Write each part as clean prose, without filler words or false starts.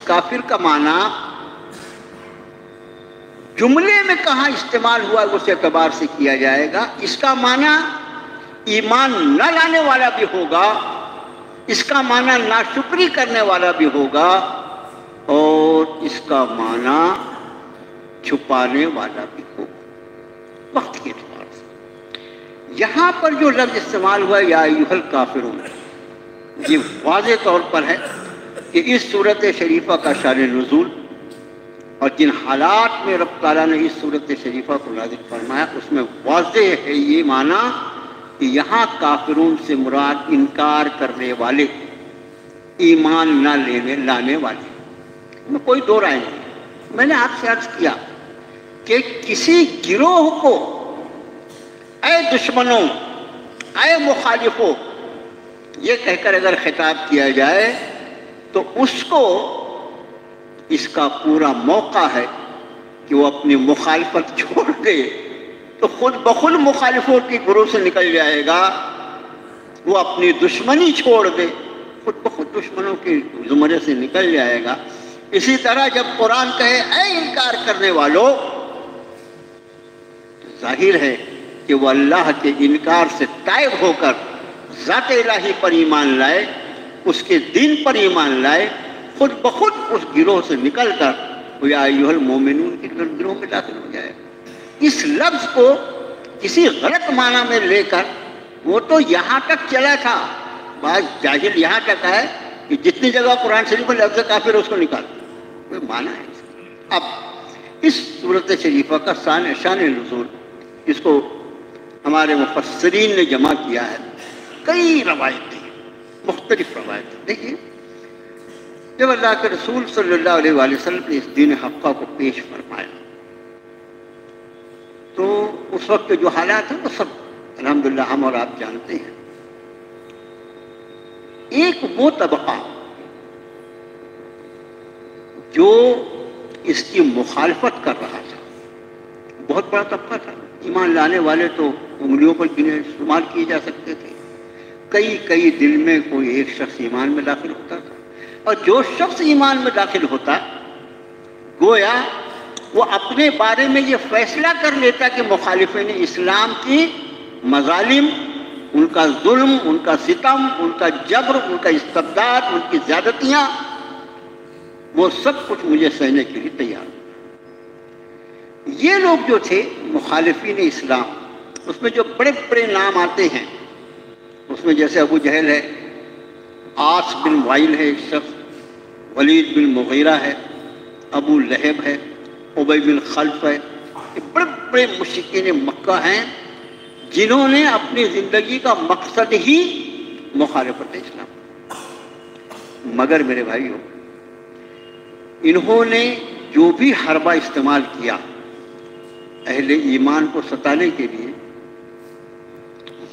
کافر کا معنی جملے میں کہاں استعمال ہوا اس اعتبار سے کیا جائے گا. اس کا معنی ایمان نہ لانے والا بھی ہوگا، اس کا معنی ناشکری کرنے والا بھی ہوگا، اور اس کا معنی چھپانے والا بھی ہوگا وقت کے اعتبار سے. یہاں پر جو لفظ استعمال ہوا یا ایھا الکافرون، یہ واضح طور پر ہے کہ اس صورت شریفہ کا شان نزول اور جن حالات میں رب تعالیٰ نے اس صورت شریفہ کو نازل فرمایا اس میں واضح ہے یہ معنی کہ یہاں کافرون سے مراد انکار کرنے والے، ایمان نہ لانے والے. میں کوئی دو رائے نہیں. میں نے آپ سے عرض کیا کہ کسی گروہ کو اے دشمنوں، اے مخالفوں یہ کہہ کر اگر خطاب کیا جائے تو اس کو اس کا پورا موقع ہے کہ وہ اپنی مخالفت چھوڑ دے، تو خود بخود مخالفوں کی گروہ سے نکل جائے گا. وہ اپنی دشمنی چھوڑ دے، خود بخود دشمنوں کے زمرے سے نکل جائے گا. اسی طرح جب قرآن کہے اے انکار کرنے والوں، تو ظاہر ہے کہ وہ اللہ کے انکار سے تائب ہو کر ذات الہی پر ایمان لائے، اس کے دین پر ایمان لائے، خود بخود اس گروہ سے نکل کر وہ یا ایھا المومنون کے گروہ میں داخل ہو جائے. اس لفظ کو کسی غلط معنی میں لے کر وہ تو یہاں تک چلا تھا. بعض جاہل یہاں تک ہے کہ جتنی جگہ قرآن شریف میں لفظ کافر اس کو نکال، کوئی معنی ہے اس کا. اب اس صورت شریفہ کا شان نزول، اس کو ہمارے مفسرین نے جمع کیا ہے. کئی روایتیں، مختلف روایتیں. دیکھیے جب اللہ کے رسول صلی اللہ علیہ وآلہ وسلم نے اس دین حقہ کو پیش فرمایا تو اس وقت کے جو حالات ہیں وہ سب الحمدللہ ہم اور آپ جانتے ہیں. ایک وہ طبقہ جو اس کی مخالفت کر رہا تھا، بہت بڑا طبقہ تھا. ایمان لانے والے تو انگلیوں پر گنے استعمال کیے جا سکتے تھے. کئی دل میں کوئی ایک شخص ایمان میں داخل ہوتا تھا، اور جو شخص ایمان میں داخل ہوتا گویا وہ اپنے بارے میں یہ فیصلہ کر لیتا کہ مخالفین اسلام کی مظالم، ان کا ظلم، ان کا ستم، ان کا جبر، ان کا استبداد، ان کی زیادتیاں، وہ سب کچھ مجھے سہنے کے لیے تیار. یہ لوگ جو تھے مخالفین اسلام، اس میں جو بڑے بڑے نام آتے ہیں، اس میں جیسے ابو جہل ہے، عاص بن وائل ہے ایک شخص، ولید بن مغیرہ ہے، ابو لہب ہے، ابی بن خلف ہے. یہ بڑے بڑے مشرکین مکہ ہیں جنہوں نے اپنی زندگی کا مقصد ہی مخالفت اسلام. مگر میرے بھائیوں، انہوں نے جو بھی حربہ استعمال کیا اہل ایمان کو ستانے کے لیے،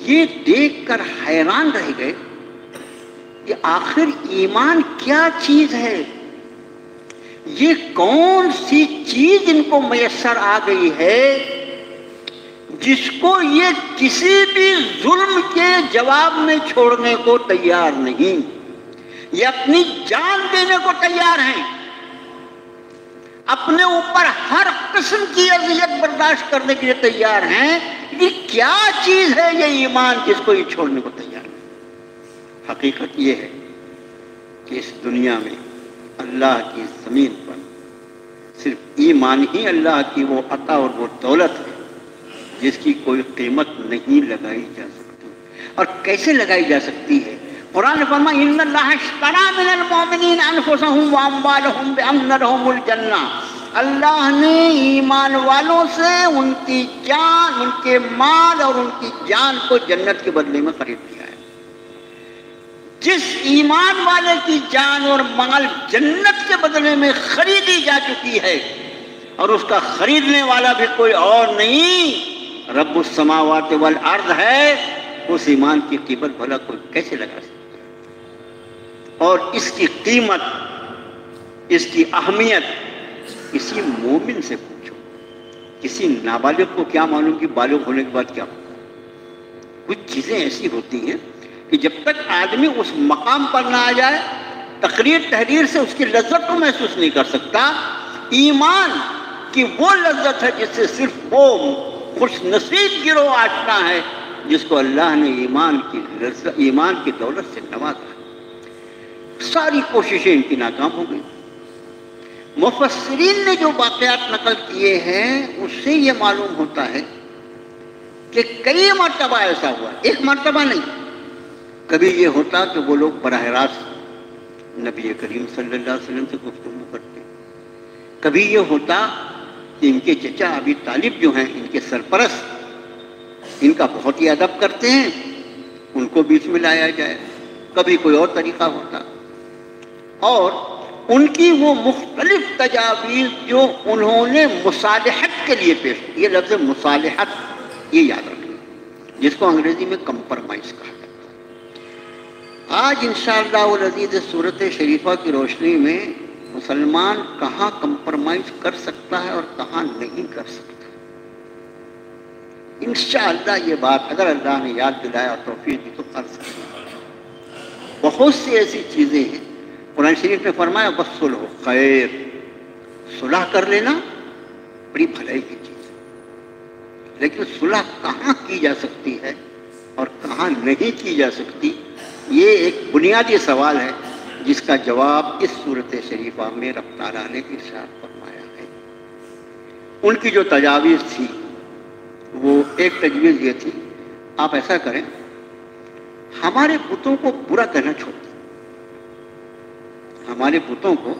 یہ دیکھ کر حیران رہ گئے کہ آخر ایمان کیا چیز ہے، یہ کون سی چیز ان کو میسر آ گئی ہے جس کو یہ کسی بھی ظلم کے جواب میں چھوڑنے کو تیار نہیں، یہ اپنی جان دینے کو تیار ہیں، اپنے اوپر ہر قسم کی اذیت برداشت کرنے کے لیے تیار ہیں. یہ کیا چیز ہے یہ ایمان جس کو یہ چھوڑنے کو تیار ہے؟ حقیقت یہ ہے کہ اس دنیا میں اللہ کی زمین پر صرف ایمان ہی اللہ کی وہ عطا اور وہ دولت ہے جس کی کوئی قیمت نہیں لگائی جا سکتی. اور کیسے لگائی جا سکتی ہے؟ قرآن نے فرمایا ان اللہ اشتری من المؤمنین انفسهم واموالهم بان لهم الجنہ. اللہ نے ایمان والوں سے ان کی جان، ان کے مال اور ان کی جان کو جنت کے بدلے میں خرید لیا ہے. جس ایمان والے کی جان اور مال جنت کے بدلے میں خریدی جا چکی ہے، اور اس کا خریدنے والا بھی کوئی اور نہیں رب السماوات والارض ہے، اس ایمان کی قیمت بھلا کوئی کیسے لگا سکتا ہے؟ اور اس کی قیمت، اس کی اہمیت کسی مومن سے پوچھو. کسی نابالغ کو کیا معلوم کہ بالغ ہونے کے بعد کیا ہوگا؟ کچھ چیزیں ایسی ہوتی ہیں کہ جب تک آدمی اس مقام پر نہ آ جائے تقریر تحریر سے اس کی لذت کو محسوس نہیں کر سکتا. ایمان کی وہ لذت ہے جس سے صرف وہ خوش نصیب گروہ آشنا ہے جس کو اللہ نے ایمان کی دولت سے نوازا. ساری کوششیں ان کی ناکام ہو گئی. مفسرین نے جو واقعات نقل کیے ہیں اس سے یہ معلوم ہوتا ہے کہ کئی مرتبہ ایسا ہوا، ایک مرتبہ نہیں. کبھی یہ ہوتا کہ وہ لوگ براہ راست نبی کریم صلی اللہ علیہ وسلم سے گفتگو کرتے. کبھی یہ ہوتا کہ ان کے چچا ابی طالب جو ہیں ان کے سرپرست ان کا بہت ہی ادب کرتے ہیں، ان کو بیچ میں لایا جائے. کبھی کوئی اور طریقہ ہوتا. اور ان کی وہ مختلف تجاویز جو انہوں نے مصالحت کے لیے پیش کی. یہ لفظ مصالحت یہ یاد رکھیں، جس کو انگریزی میں کمپرمائز کہا جاتا ہے. آج انشاءاللہ العزیز صورت شریفہ کی روشنی میں مسلمان کہاں کمپرمائز کر سکتا ہے اور کہاں نہیں کر سکتا. انشاءاللہ یہ بات اگر اللہ نے یاد دلایا اور توفیق دی تو کر سکتا ہے. بہت سی ایسی چیزیں ہیں قرآن شریف نے فرمایا وَالصُّلْحُ خیر، صلح کر لینا بڑی بھلائی کی چیز ہے. لیکن صلح کہاں کی جا سکتی ہے اور کہاں نہیں کی جا سکتی، یہ ایک بنیادی سوال ہے جس کا جواب اس صورت شریفہ میں رب تعالیٰ نے ارشاد فرمایا ہے. ان کی جو تجاویز تھی وہ ایک تجویز یہ تھی، آپ ایسا کریں ہمارے بتوں کو برا کہنا چھوڑ دیں. ہمارے بتوں کو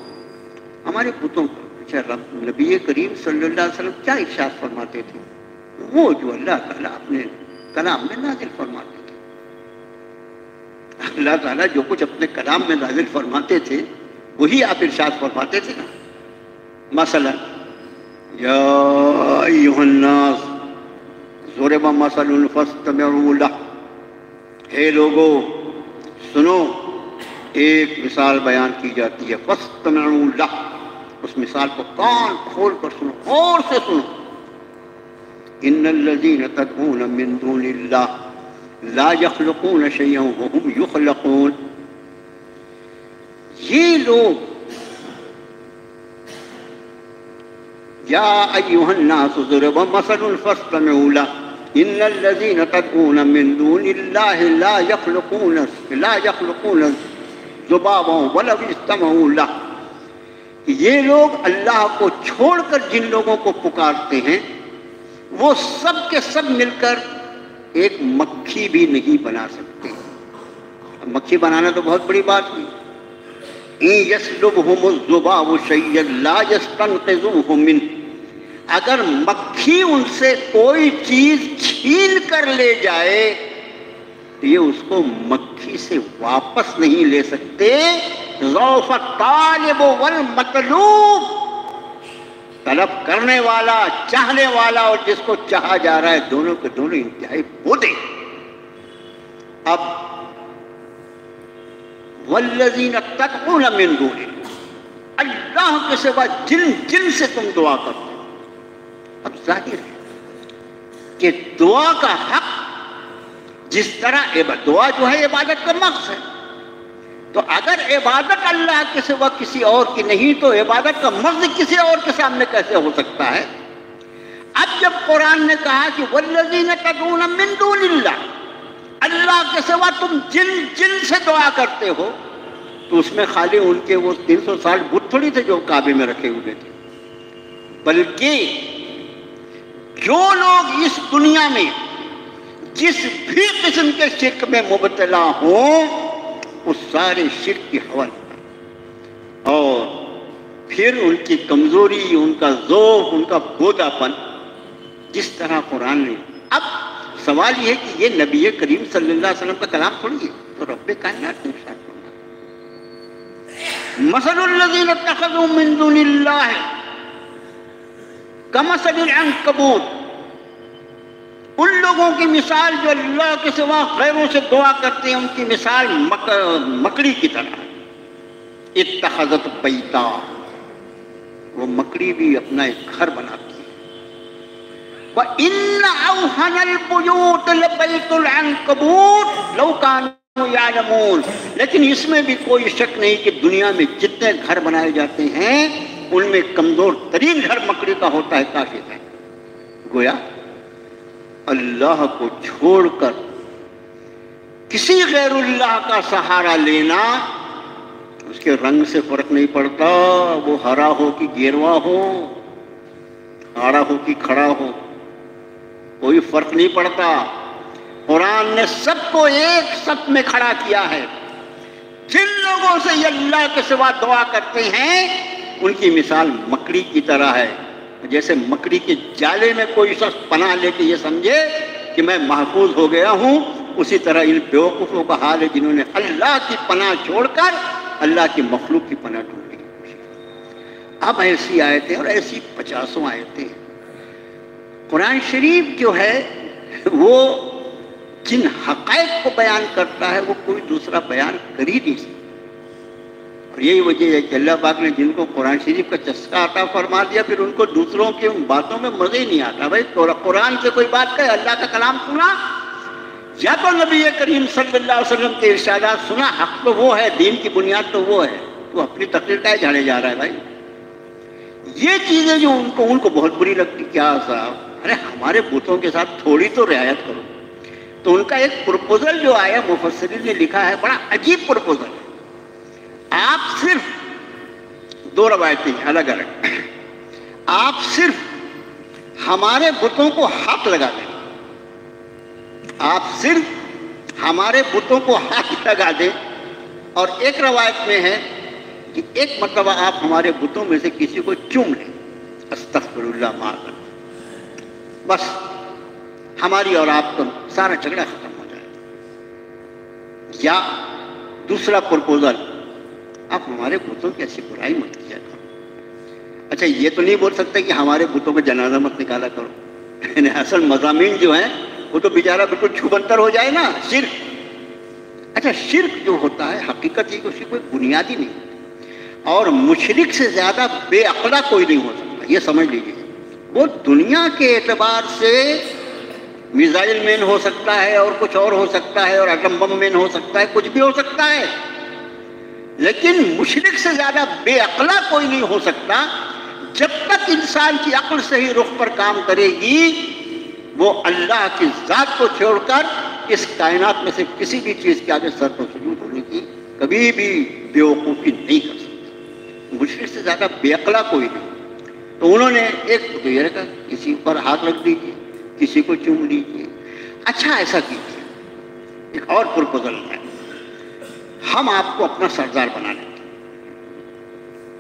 اچھا نبی کریم صلی اللہ علیہ وسلم کیا ارشاد فرماتے تھے؟ وہ جو اللہ تعالیٰ اپنے کلام میں نازل فرماتے تھے. اللہ تعالیٰ جو کچھ اپنے کلام میں نازل فرماتے تھے وہی آپ ارشاد فرماتے تھے نا. مثلا یا ایھا الناس ضرب مثل فاستمعوا لہ، اے لوگو سنو، ایک مثال بیان کی جاتی ہے، فاستمعوا لہ، اس مثال کو کان کھول کر سنو، غور سے سنو. ان الذین تدعون من دون اللہ لا يخلقون شيئا وهم يخلقون. یہ لوگ یا ایھا الناس ضرب مثل فاستمعوا لہ ان الذین تدعون من دون اللہ لا يخلقون ذبابا ولو اجتمعوا لہ. یہ لوگ اللہ کو چھوڑ کر جن لوگوں کو پکارتے ہیں وہ سب کے سب مل کر ایک مکھی بھی نہیں بنا سکتے. اب مکھی بنانا تو بہت بڑی بات ہوئی. ان یسلبہم الذباب شیئا لا یستنقذوہ منہ، اگر مکھی ان سے کوئی چیز چھین کر لے جائے تو یہ اس کو مکھی سے واپس نہیں لے سکتے. ضعف الطالب والمطلوب، طلب کرنے والا، چاہنے والا اور جس کو چاہا جا رہا ہے، دونوں کے دونوں انتہائی بودے. اب والذین تدعون من دونہ، اللہ کے سوا جن سے تم دعا کرتے ہو. اب ظاہر ہے کہ دعا کا حق جس طرح دعا جو ہے عبادت کا مقصد ہے، تو اگر عبادت اللہ کے سوا کسی اور کی نہیں تو عبادت کا مقصد کسی اور کے سامنے کیسے ہو سکتا ہے؟ اب جب قرآن نے کہا کہ والذین تدعون من دون اللہ، اللہ کے سوا تم جن سے دعا کرتے ہو، تو اس میں خالی ان کے وہ 360 بت تھوڑی تھے جو کعبے میں رکھے ہوئے تھے، بلکہ جو لوگ اس دنیا میں جس بھی قسم کے شرک میں مبتلا ہوں اس سارے شرک کی حوالہ، اور پھر ان کی کمزوری، ان کا ذوق، ان کا بودا پن، جس طرح قرآن نے. اب سوال یہ ہے کہ یہ نبی کریم صلی اللہ علیہ وسلم کا کلام تھوڑی ہے، تو رب کائنات نے ارشاد فرمایا مثل الذین اتخذوا من دون اللہ کمثل العنکبوت، ان لوگوں کی مثال جو اللہ کے سوا غیروں سے دعا کرتے ہیں ان کی مثال مکڑی کی طرح. اتخذت بیتا، وہ مکڑی بھی اپنا ایک گھر بناتی ہے. وَإِنَّ أَوْهَنَ الْبُيُوتِ لَبَيْتُ الْعَنْكَبُوتِ لَوْ كَانُوا یعلمون. لیکن اس میں بھی کوئی شک نہیں کہ دنیا میں جتنے گھر بنائے جاتے ہیں ان میں کمزور ترین گھر مکڑی کا ہوتا ہے، کافر ہے. گویا اللہ کو چھوڑ کر کسی غیر اللہ کا سہارا لینا، اس کے رنگ سے فرق نہیں پڑتا، وہ ہرا ہو کہ گیروا ہو، آڑا ہو کہ کھڑا ہو، کوئی فرق نہیں پڑتا. قرآن نے سب کو ایک صف میں کھڑا کیا ہے. جن لوگوں سے یہ اللہ کے سوا دعا کرتے ہیں ان کی مثال مکڑی کی طرح ہے. جیسے مکڑی کے جالے میں کوئی شخص پناہ لے کے یہ سمجھے کہ میں محفوظ ہو گیا ہوں، اسی طرح ان بیوقوفوں کا حال ہے جنہوں نے اللہ کی پناہ چھوڑ کر اللہ کی مخلوق کی پناہ ڈھونڈنے کی کوشش کی. اب ایسی آیتیں اور ایسی 50 آیتیں. قرآن شریف جو ہے وہ جن حقائق کو بیان کرتا ہے وہ کوئی دوسرا بیان کر ہی نہیں سکتا. اور یہی وجہ ہے کہ اللہ پاک نے جن کو قرآن شریف کا چسکا عطا فرما دیا پھر ان کو دوسروں کی ان باتوں میں مزے ہی نہیں آتا. بھائی قرآن سے کوئی بات کہے، اللہ کا کلام سنا یا تو نبی کریم صلی اللہ علیہ وسلم کے ارشادات سنا، حق تو وہ ہے، دین کی بنیاد تو وہ ہے، تو اپنی تقریر کا جھاڑے جا رہا ہے. بھائی یہ چیزیں جو ان کو بہت بری لگتی، کیا صاحب ارے ہمارے بتوں کے ساتھ تھوڑی تو رعایت کرو. تو ان کا ایک پروپوزل جو آیا مفسرین نے لکھا ہے، بڑا عجیب پروپوزل ہے. آپ صرف 2 روایتیں الگ الگ، آپ صرف ہمارے بتوں کو ہاتھ لگا دیں، آپ صرف ہمارے بتوں کو ہاتھ لگا دیں. اور ایک روایت میں ہے کہ ایک مرتبہ آپ ہمارے بتوں میں سے کسی کو چوم لیں، استغفر اللہ معاذ اللہ، بس ہماری اور آپ کا سارا جھگڑا ختم ہو جائے. یا دوسرا پروپوزل، آپ ہمارے بتوں کی ایسی برائی مت کیا کرو. اچھا یہ تو نہیں بول سکتے کہ ہمارے بتوں کا جنازہ مت نکالا کرو. یعنی اصل مضامین جو ہیں وہ تو بیچارہ بالکل چھوبنتر ہو جائے نا، شرک. اچھا شرک جو ہوتا ہے حقیقت یہ کہ اس کی کوئی بنیادی نہیں، اور مشرک سے زیادہ بے عقلہ کوئی نہیں ہو سکتا، یہ سمجھ لیجیے. وہ دنیا کے اعتبار سے میزائل مین ہو سکتا ہے اور کچھ اور ہو سکتا ہے اور ایٹم بم مین ہو سکتا ہے، کچھ بھی ہو سکتا ہے، لیکن مشرک سے زیادہ بے عقلہ کوئی نہیں ہو سکتا. جب تک انسان کی عقل صحیح رخ پر کام کرے گی وہ اللہ کی ذات کو چھوڑ کر اس کائنات میں سے کسی بھی چیز کے آگے سر کو سجود ہونے کی کبھی بھی بیوقوفی نہیں کر سکتا. مشرک سے زیادہ بے عقلہ کوئی نہیں. تو انہوں نے ایک یہ رکھا، کسی پر ہاتھ رکھ دیجیے، کسی کو چوم لیجیے. اچھا ایسا کیجیے، ایک اور پروپوزل ہے، ہم آپ کو اپنا سردار بنا لیتے،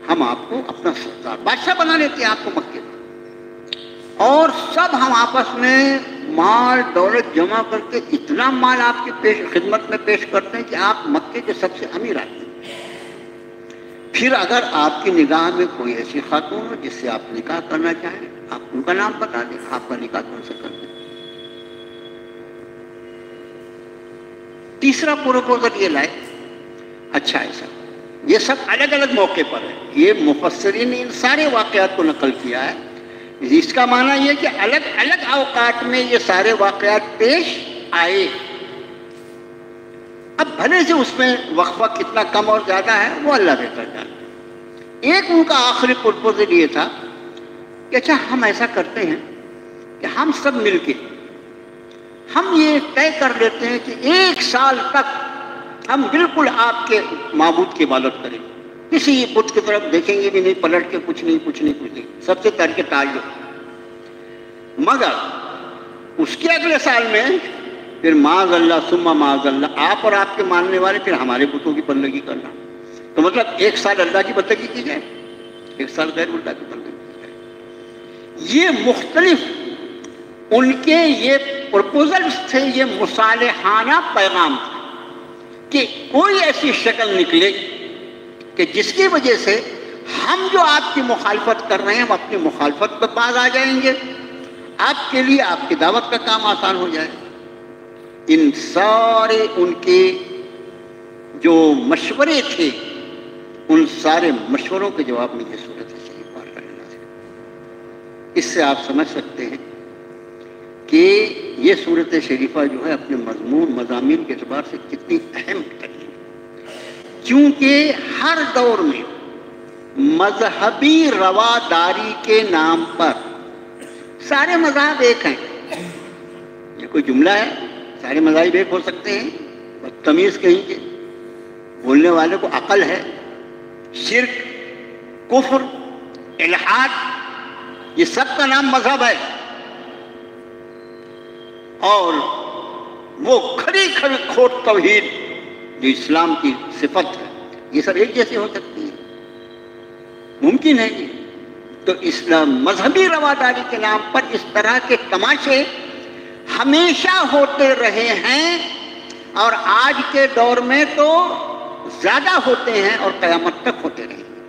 ہم آپ کو اپنا سردار بادشاہ بنا لیتے ہیں آپ کو مکے میں، اور سب ہم آپس میں مال دولت جمع کر کے اتنا مال آپ کی خدمت میں پیش کرتے ہیں کہ آپ مکے کے سب سے امیر آدمی. پھر اگر آپ کی نگاہ میں کوئی ایسی خاتون ہو جس سے آپ نکاح کرنا چاہیں، آپ ان کا نام بتا دیں، آپ کا نکاح کون سے کر دیں. تیسرا پروپوزل یہ لائے. اچھا ایسا یہ سب الگ الگ موقع پر ہے، یہ مفسرین نے ان سارے واقعات کو نقل کیا ہے. اس کا معنی یہ کہ الگ الگ اوقات میں یہ سارے واقعات پیش آئے. اب بھلے سے اس میں وقفہ کتنا کم اور زیادہ ہے وہ اللہ بہتر جانتا ہے. ایک ان کا آخری پروپوزل یہ تھا کہ اچھا ہم ایسا کرتے ہیں کہ ہم سب مل کے ہم یہ طے کر لیتے ہیں کہ 1 سال تک ہم بالکل آپ کے معبود کی عبادت کریں، کسی بت کی طرف دیکھیں گے بھی نہیں، پلٹ کے کچھ نہیں، سب سے ترک تعلق. مگر اس کے اگلے سال میں پھر معاذ اللہ ثم معاذ اللہ آپ اور آپ کے ماننے والے پھر ہمارے بتوں کی بندگی کرنا. تو مطلب 1 سال اللہ کی بندگی کی جائے، 1 سال غیر اللہ کی بندگی کی جائے. یہ مختلف ان کے یہ پروپوزلز تھے، یہ مصالحانہ پیغام تھا کہ کوئی ایسی شکل نکلے کہ جس کی وجہ سے ہم جو آپ کی مخالفت کر رہے ہیں ہم اپنی مخالفت پر باز آ جائیں گے، آپ کے لیے آپ کی دعوت کا کام آسان ہو جائے. ان سارے ان کے جو مشورے تھے ان سارے مشوروں کے جواب میں یہ صورت شریف پار کرنا ہے. اس سے آپ سمجھ سکتے ہیں کہ یہ صورت شریفہ جو ہے اپنے مضمون مضامین کے اعتبار سے کتنی اہم ترین، کیونکہ ہر دور میں مذہبی رواداری کے نام پر سارے مذاہب ایک ہیں. یہ کوئی جملہ ہے؟ سارے مذاہب ایک ہو سکتے ہیں؟ بدتمیز کہیں گے. بولنے والے کو عقل ہے. شرک، کفر، الحاد، یہ سب کا نام مذہب ہے، اور وہ کھڑی کھڑی کھوٹ توحید جو اسلام کی صفت ہے، یہ سب ایک جیسے ہو سکتی ہے؟ ممکن ہے یہ؟ تو اسلام مذہبی رواداری کے نام پر اس طرح کے تماشے ہمیشہ ہوتے رہے ہیں، اور آج کے دور میں تو زیادہ ہوتے ہیں اور قیامت تک ہوتے رہیں گے.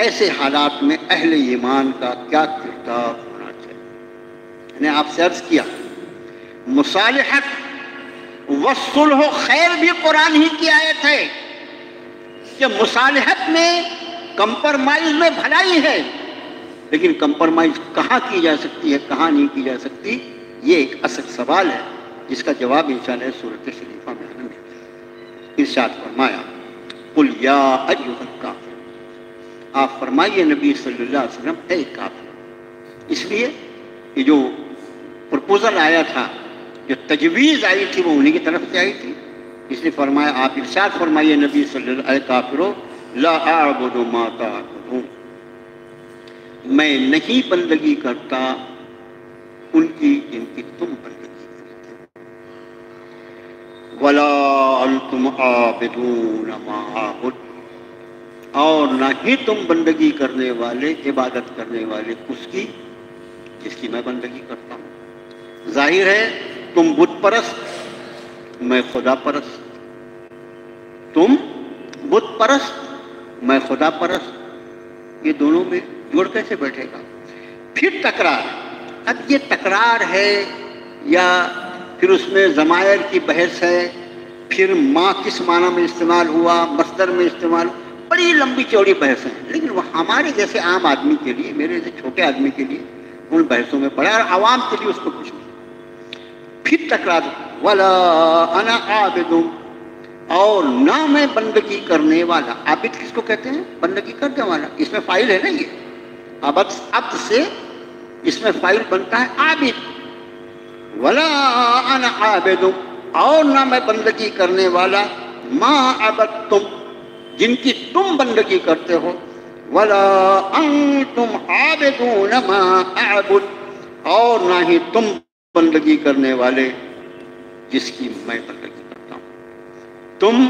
ایسے حالات میں اہل ایمان کا کیا کردار ہونا چاہیے؟ میں نے آپ سے عرض کیا، مصالحت والصلح خیر بھی قرآن ہی کی آیت ہے کہ مصالحت میں، کمپرمائز میں بھلائی ہے، لیکن کمپرمائز کہاں کی جا سکتی ہے، کہاں نہیں کی جا سکتی، یہ ایک اصل سوال ہے جس کا جواب انشاءاللہ سورۃ شریفہ میں ہمیں ملتا ہے. ارشاد فرمایا، قل یا ایھا الکافرون، آپ فرمائیے نبی صلی اللہ علیہ وسلم، اے کافر. اس لیے یہ جو پرپوزل آیا تھا، جو تجویز آئی تھی، وہ انہی کی طرف سے آئی تھی. اس لیے فرمایا، آپ ارشاد فرمائیے نبی صلی اللہ علیہ وسلم، اے کافرو لا اعبد ما تعبدون، میں نہیں بندگی کرتا ان کی جن کی تم بندگی کرتے ہو. ولا انتم عابدون ما اعبد، اور نہ ہی تم بندگی کرنے والے، عبادت کرنے والے اس کی جس کی میں بندگی کرتا ہوں. ظاہر ہے تم بت پرست، میں خدا پرست. تم بت پرست، میں خدا پرست، یہ دونوں میں جوڑ کیسے بیٹھے گا؟ پھر تکرار. اب یہ تکرار ہے یا پھر اس میں ضمائر کی بحث ہے، پھر ماں کس معنی میں استعمال ہوا، مصدر میں استعمال، بڑی لمبی چوڑی بحث ہیں. لیکن وہ ہمارے جیسے عام آدمی کے لیے، میرے جیسے چھوٹے آدمی کے لیے ان بحثوں میں پڑا، اور عوام کے لیے اس کو کچھ نہیں. پھر تکرار، ولا انا عابد، اور نہ میں بندگی کرنے والا. عابد کس کو کہتے ہیں؟ بندگی کرنے والا. اس میں فاعل ہے نا، یہ عبد سے اس میں فاعل بنتا ہے عابد. ولا انا عابد، اور نہ میں بندگی کرنے والا، ما عبدتم، جن کی تم بندگی کرتے ہو. ولا انتم عابدون ما اعبد، اور نہ ہی تم بندگی کرنے والے جس کی میں بندگی کرتا ہوں. تم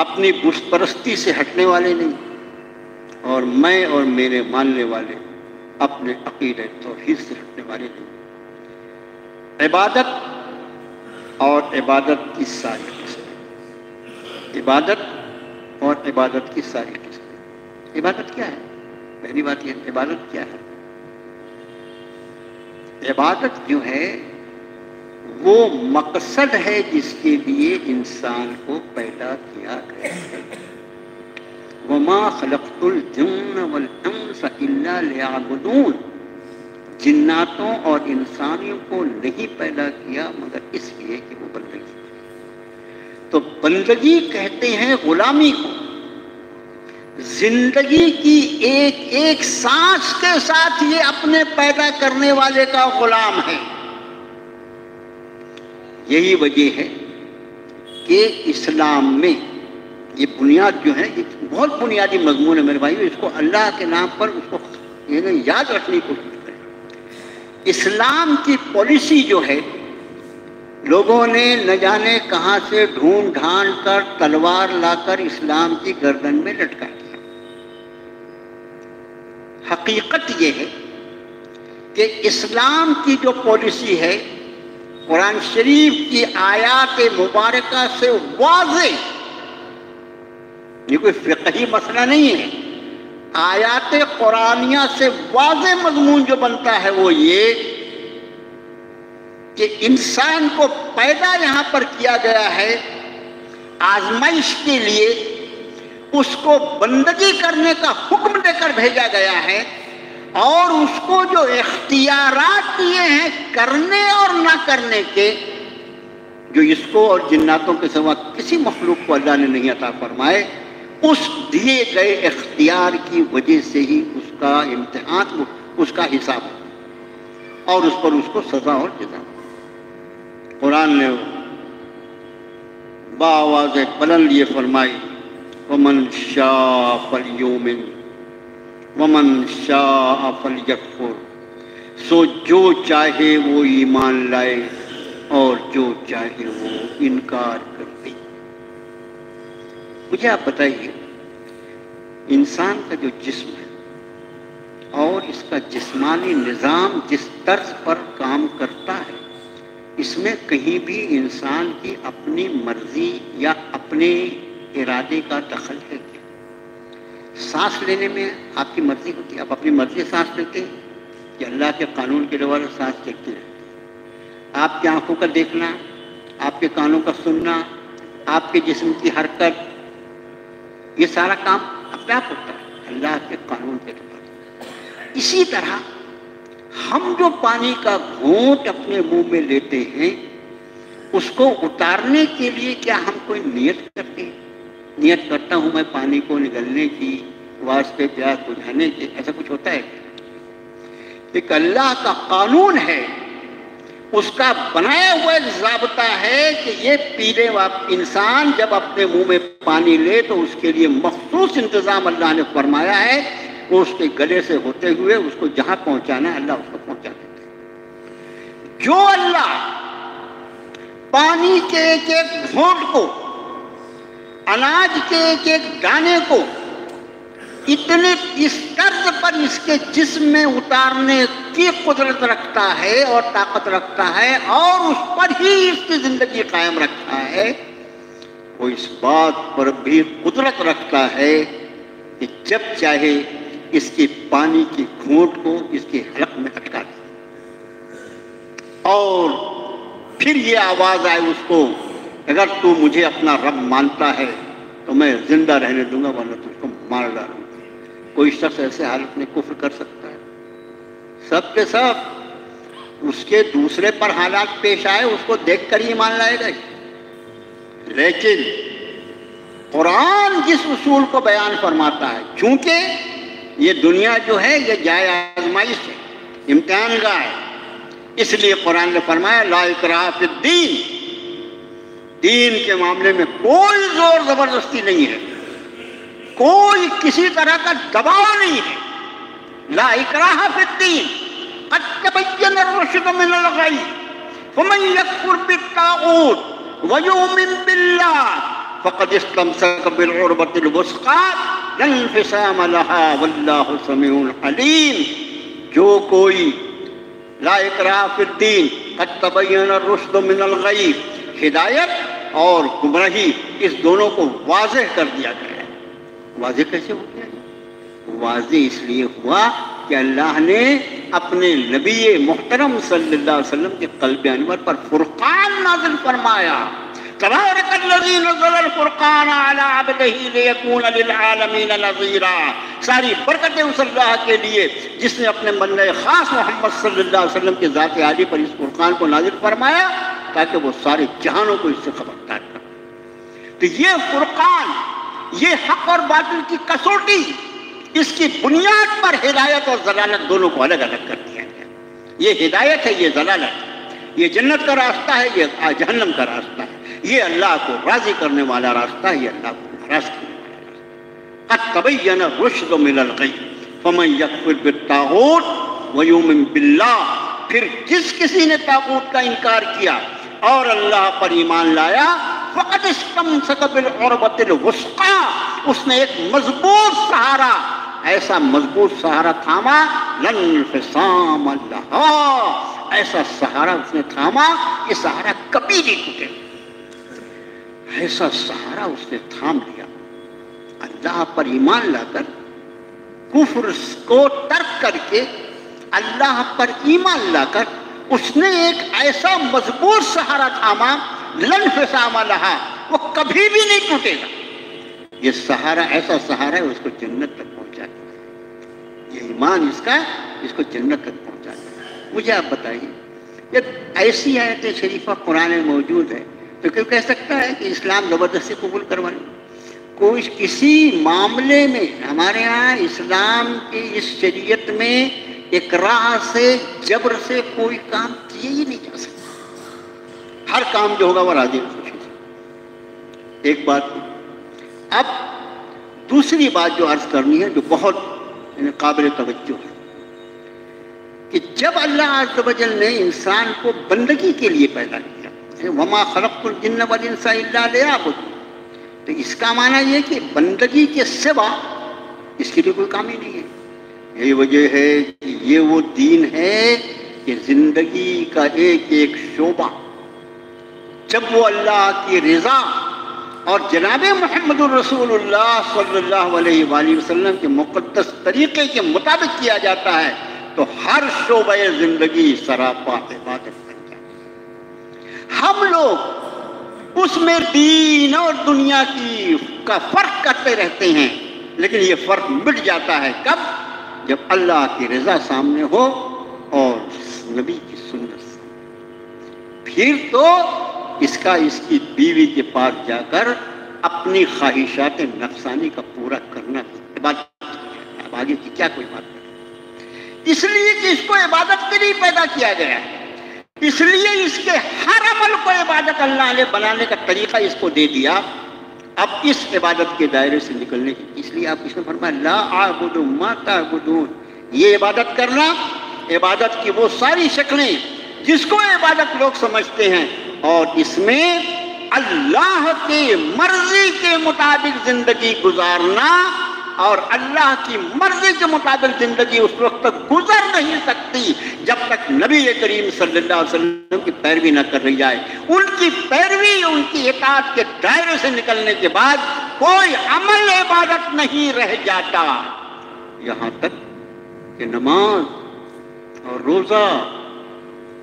اپنی بت پرستی سے ہٹنے والے نہیں، اور میں اور میرے ماننے والے اپنے عقیدہ توحید سے ہٹنے والے نہیں. عبادت اور عبادت کی ساری قسمیں، عبادت اور عبادت کی ساری قسمیں. عبادت کیا ہے؟ پہلی بات یہ، عبادت کیا ہے؟ عبادت جو ہے وہ مقصد ہے جس کے لیے انسان کو پیدا کیا گیا ہے. وما خلقت الجن والانس الا ليعبدون، جناتوں اور انسانیوں کو نہیں پیدا کیا مگر اس لیے کہ وہ بندگی کریں. تو بندگی کہتے ہیں غلامی کو. زندگی کی ایک ایک سانس کے ساتھ یہ اپنے پیدا کرنے والے کا غلام ہے. یہی وجہ ہے کہ اسلام میں یہ بنیاد جو ہے، یہ بہت بنیادی مضمون ہے میرے بھائیو، اس کو اللہ کے نام پر اس کو یاد رکھنے کی کوشش کریں. اسلام کی پالیسی جو ہے، لوگوں نے نہ جانے کہاں سے ڈھونڈ ڈھانڈ کر تلوار لا کر اسلام کی گردن میں لٹکا دیا. حقیقت یہ ہے کہ اسلام کی جو پالیسی ہے قرآن شریف کی آیات مبارکہ سے واضح، یہ کوئی فقہی مسئلہ نہیں ہے، آیات قرآنیہ سے واضح مضمون جو بنتا ہے وہ یہ کہ انسان کو پیدا یہاں پر کیا گیا ہے آزمائش کے لیے، اس کو بندگی کرنے کا حکم دے کر بھیجا گیا ہے، اور اس کو جو اختیارات دیے ہیں کرنے اور نہ کرنے کے، جو اس کو اور جناتوں کے سوا کسی مخلوق کو اللہ نے نہیں عطا فرمائے، اس دیے گئے اختیار کی وجہ سے ہی اس کا امتحان، اس کا حساب اور اس پر اس کو سزا اور جزا۔ قرآن نے بآواز بلند یہ فرمائی، ومن شاء فلیؤمن ومن شاء فلیکفر، سو جو چاہے وہ ایمان لائے اور جو چاہے وہ انکار کر دے۔ مجھے آپ بتائیے، انسان کا جو جسم ہے اور اس کا جسمانی نظام جس طرز پر کام کرتا ہے، اس میں کہیں بھی انسان کی اپنی مرضی یا اپنے ارادے کا دخل ہے کیا؟ سانس لینے میں آپ کی مرضی ہوتی ہے؟ آپ اپنی مرضی سے سانس لیتے ہیں کہ اللہ کے قانون کے دوارا سانس چلتی رہتی ہے؟ آپ کی آنکھوں کا دیکھنا، آپ کے کانوں کا سننا، آپ کے جسم کی حرکت، یہ سارا کام اپنے آپ ہوتا ہے اللہ کے قانون کے دوارا۔ اسی طرح ہم جو پانی کا گھونٹ اپنے منہ میں لیتے ہیں، اس کو اتارنے کے لیے کیا ہم کوئی نیت کرتے ہیں؟ نیت کرتا ہوں میں پانی کو نگلنے کی، واسطے پیاس بجھانے کی، ایسا کچھ ہوتا ہے کیا؟ ایک اللہ کا قانون ہے، اس کا بنایا ہوا ایک ضابطہ ہے کہ یہ پینے والا انسان جب اپنے منہ میں پانی لے تو اس کے لیے مخصوص انتظام اللہ نے فرمایا ہے، وہ اس کے گلے سے ہوتے ہوئے اس کو جہاں پہنچانا ہے اللہ اس کو پہنچا دیتا ہے۔ جو اللہ پانی کے ایک ایک گھونٹ کو، اناج کے ایک ایک دانے کو اتنے اس طرز پر اس کے جسم میں اتارنے کی قدرت رکھتا ہے اور طاقت رکھتا ہے اور اس پر ہی اس کی زندگی قائم رکھتا ہے، وہ اس بات پر بھی قدرت رکھتا ہے کہ جب چاہے اس کی پانی کی گھونٹ کو اس کے حلق میں اٹکا دے اور پھر یہ آواز آئے اس کو، اگر تو مجھے اپنا رب مانتا ہے تو میں زندہ رہنے دوں گا ورنہ تجھ کو مار ڈالوں گا۔ کوئی شخص ایسے حالت میں کفر کر سکتا ہے؟ سب کے سب اس کے دوسرے پر حالات پیش آئے اس کو دیکھ کر ہی مان لائے گا۔ لیکن قرآن جس اصول کو بیان فرماتا ہے، چونکہ یہ دنیا جو ہے یہ جائے آزمائش ہے، امتحان گاہ ہے، اس لیے قرآن نے فرمایا لا اکراہ فی الدین، دین کے معاملے میں کوئی زور زبردستی نہیں ہے، کوئی کسی طرح کا دباؤ نہیں ہے۔ لا اکراہ فی الدین قد تبین الرشد من الغی فمن یکفر بالطاغوت ویؤمن باللہ فقد استمسک بالعروۃ الوثقی لا انفصام لها واللہ سمیع علیم۔ جو کوئی لا اکراہ فی الدین قد تبین الرشد من الغی، ہدایت اور گمراہی اس دونوں کو واضح کر دیا گیا ہے۔ واضح کیسے ہو گیا؟ واضح اس لیے ہوا کہ اللہ نے اپنے نبی محترم صلی اللہ علیہ وسلم کے قلب انور پر فرقان نازل فرمایا۔ تبارک الذی نزل الفرقان علی عبدہ لیکون للعالمین نذیرا۔ ساری برکتیں اس اللہ کے لیے جس نے اپنے بندہ خاص محمد صلی اللہ علیہ وسلم کے ذات عالی پر اس فرقان کو نازل فرمایا تاکہ وہ سارے جہانوں کو اس سے خبردار کرے۔ تو یہ فرقان، یہ حق اور باطل کی کسوٹی، اس کی بنیاد پر ہدایت اور ضلالت دونوں کو الگ الگ کر دیا گیا۔ یہ ہدایت ہے، یہ ضلالت ہے، یہ جنت کا راستہ ہے، یہ جہنم کا راستہ ہے، یہ اللہ کو راضی کرنے والا راستہ ہے، یہ اللہ کو ناراض کرنے والا راستہ۔ قد تبین الرشد من الغی فمن یکفر بالطاغوت ویؤمن باللہ، پھر جس کسی نے طاغوت کا انکار کیا اور اللہ پر ایمان لایا، فقد استمسک بالعروۃ الوثقی، اس نے ایک مضبوط سہارا، ایسا مضبوط سہارا تھاما، لن انفصام لہا، ایسا سہارا اس نے تھاما یہ سہارا کبھی نہیں ٹوٹے، ایسا سہارا اس نے تھام لیا۔ اللہ پر ایمان لا کر، کفر کو ترک کر کے اللہ پر ایمان لا کر اس نے ایک ایسا مضبوط سہارا تھاما، لن انفصام لہا، وہ کبھی بھی نہیں ٹوٹے گا۔ یہ سہارا ایسا سہارا ہے اس کو جنت تک پہنچا دے۔ یہ ایمان اس کا اس کو جنت تک پہنچا دے. مجھے آپ بتائیے جب ایسی آیت شریفہ قرآن میں موجود ہے تو کیوں کہہ سکتا ہے کہ اسلام زبردستی قبول کروا لیں؟ کوئی کسی معاملے میں ہمارے ہاں اسلام کی اس شریعت میں اکراہ سے جبر سے کوئی کام کیے ہی نہیں جا سکتا. ہر کام جو ہوگا وہ راضی خوشی سے. ایک بات. اب دوسری بات جو عرض کرنی ہے جو بہت قابل توجہ ہے کہ جب اللہ عز و جل نے انسان کو بندگی کے لیے پیدا کیا وما خلقت الجن والانس الا لیعبدون، تو اس کا معنی یہ کہ بندگی کے سوا اس کے لیے کوئی کام ہی نہیں ہے. یہی وجہ ہے کہ یہ وہ دین ہے کہ زندگی کا ایک ایک شعبہ جب وہ اللہ کی رضا اور جناب محمد الرسول اللہ صلی اللہ علیہ وآلہ وسلم کے مقدس طریقے کے مطابق کیا جاتا ہے تو ہر شعبہ زندگی سراپا عبادت بن جاتی ہے. ہم لوگ اس میں دین اور دنیا کا فرق کرتے رہتے ہیں، لیکن یہ فرق مٹ جاتا ہے کب؟ جب اللہ کی رضا سامنے ہو اور نبی کی سنت سے. پھر تو اس کی بیوی کے پاس جا کر اپنی خواہشات نفسانی کا پورا کرنا عبادت. اب آگے کی کیا کوئی بات نہیں، اس لیے کہ اس کو عبادت کے لیے پیدا کیا گیا ہے، اس لیے اس کے ہر عمل کو عبادت اللہ نے بنانے کا طریقہ اس کو دے دیا. اب اس عبادت کے دائرے سے نکلنے کی اس لیے آپ اس نے فرمایا لا اعبد ما تعبدون. یہ عبادت کرنا، عبادت کی وہ ساری شکلیں جس کو عبادت لوگ سمجھتے ہیں، اور اس میں اللہ کی مرضی کے مطابق زندگی گزارنا، اور اللہ کی مرضی کے مطابق زندگی اس وقت تک گزر نہیں سکتی جب تک نبی کریم صلی اللہ علیہ وسلم کی پیروی نہ کر رہی جائے. ان کی پیروی، ان کی اطاعت کے دائرے سے نکلنے کے بعد کوئی عمل عبادت نہیں رہ جاتا. یہاں تک کہ نماز اور روزہ،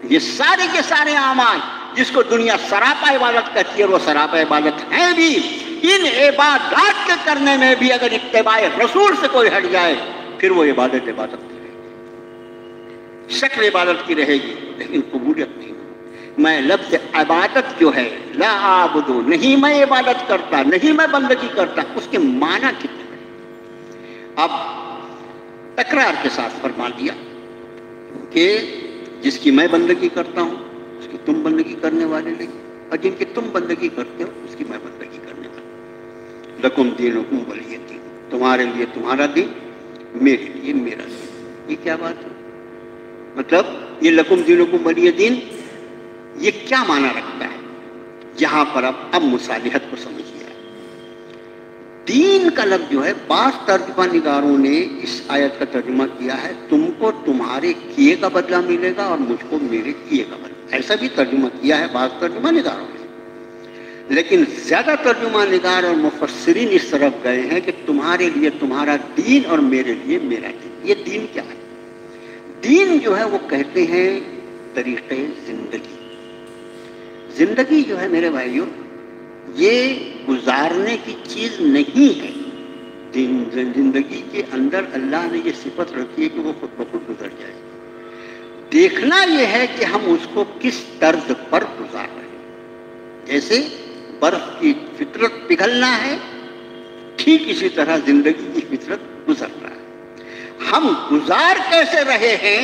یہ سارے کے سارے اعمال جس کو دنیا سراپا عبادت کہتی ہے وہ سراپا عبادت ہیں بھی. ان عبادات کے کرنے میں بھی اگر اتباع رسول سے کوئی ہٹ جائے پھر وہ عبادت کی رہے گی، شکل عبادت کی رہے گی لیکن قبولیت نہیں. میں لفظ عبادت جو ہے لا اعبدو، نہیں میں عبادت کرتا، نہیں میں بندگی کرتا، اس کے معنی کتنے ہیں؟ اب تکرار کے ساتھ فرما دیا کہ جس کی میں بندگی کرتا ہوں اس کی تم بندگی کرنے والے نہیں، اور جن کی تم بندگی کرتے ہو اس کی میں بندگی کرنے والا. لکم دینکم ولی دین، تمہارے لیے تمہارا دین، میرے لیے میرا دین. یہ کیا بات ہے؟ مطلب یہ لکم دینکم ولی دین یہ کیا معنی رکھتا ہے؟ یہاں پر اب مصالحت کو سمجھیے. دین کا لفظ جو ہے بعض ترجمہ نگاروں نے اس آیت کا ترجمہ کیا ہے تم کو تمہارے کیے کا بدلہ ملے گا اور مجھ کو میرے کیے کا بدلہ. ایسا بھی ترجمہ کیا ہے بعض ترجمہ نگاروں نے، لیکن زیادہ ترجمہ نگار اور مفسرین اس طرف گئے ہیں کہ تمہارے لیے تمہارا دین اور میرے لیے میرا دین. یہ دین کیا ہے؟ دین جو ہے وہ کہتے ہیں طریقے زندگی. زندگی جو ہے میرے بھائیوں یہ گزارنے کی چیز نہیں ہے. زندگی کے اندر اللہ نے یہ صفت رکھی ہے کہ وہ خود بخود گزر جائے. دیکھنا یہ ہے کہ ہم اس کو کس طرز پر گزار رہے ہیں. جیسے برف کی فطرت پگھلنا ہے، ٹھیک اسی طرح زندگی کی فطرت گزر رہا ہے. ہم گزار کیسے رہے ہیں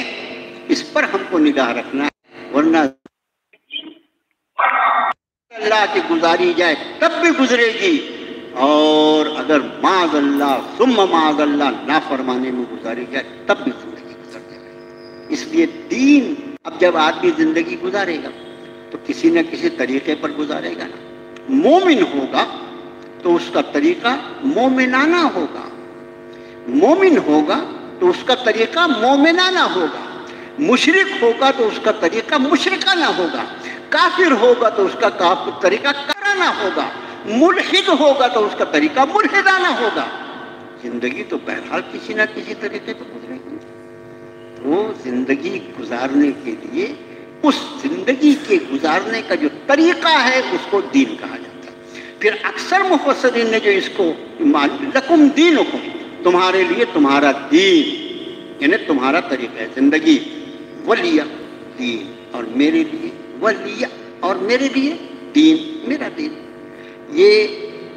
اس پر ہم کو نگاہ رکھنا ہے، ورنہ اللہ کی گزاری جائے تب بھی گزرے گی، اور اگر معاذ اللہ ثم معاذ اللہ نافرمانے میں گزاری جائے تب بھی زندگی گزر جائے گی. اس لیے دین، اب جب آدمی زندگی گزارے گا تو کسی نہ کسی طریقے پر گزارے گا نا. مومن ہوگا تو اس کا طریقہ مومنانہ ہوگا، مومن ہوگا تو اس کا طریقہ مومنانہ ہوگا، مشرک ہوگا تو اس کا طریقہ مشرکانہ ہوگا، کافر ہوگا تو اس کا طریقہ کافرانہ ہوگا، ملحد ہوگا تو اس کا طریقہ ملحدانہ ہوگا. زندگی تو بہرحال کسی نہ کسی طریقے پر گزرے گی. وہ زندگی گزارنے کے لیے اس زندگی کے گزارنے کا جو طریقہ ہے اس کو دین کہا جاتا ہے. پھر اکثر مفسرین نے جو اس کو لکم دینکم، تمہارے لیے تمہارا دین، یعنی تمہارا طریقہ زندگی، ولیہ دین، اور میرے لیے، ولیہ اور میرے لیے دین، میرا دین۔ یہ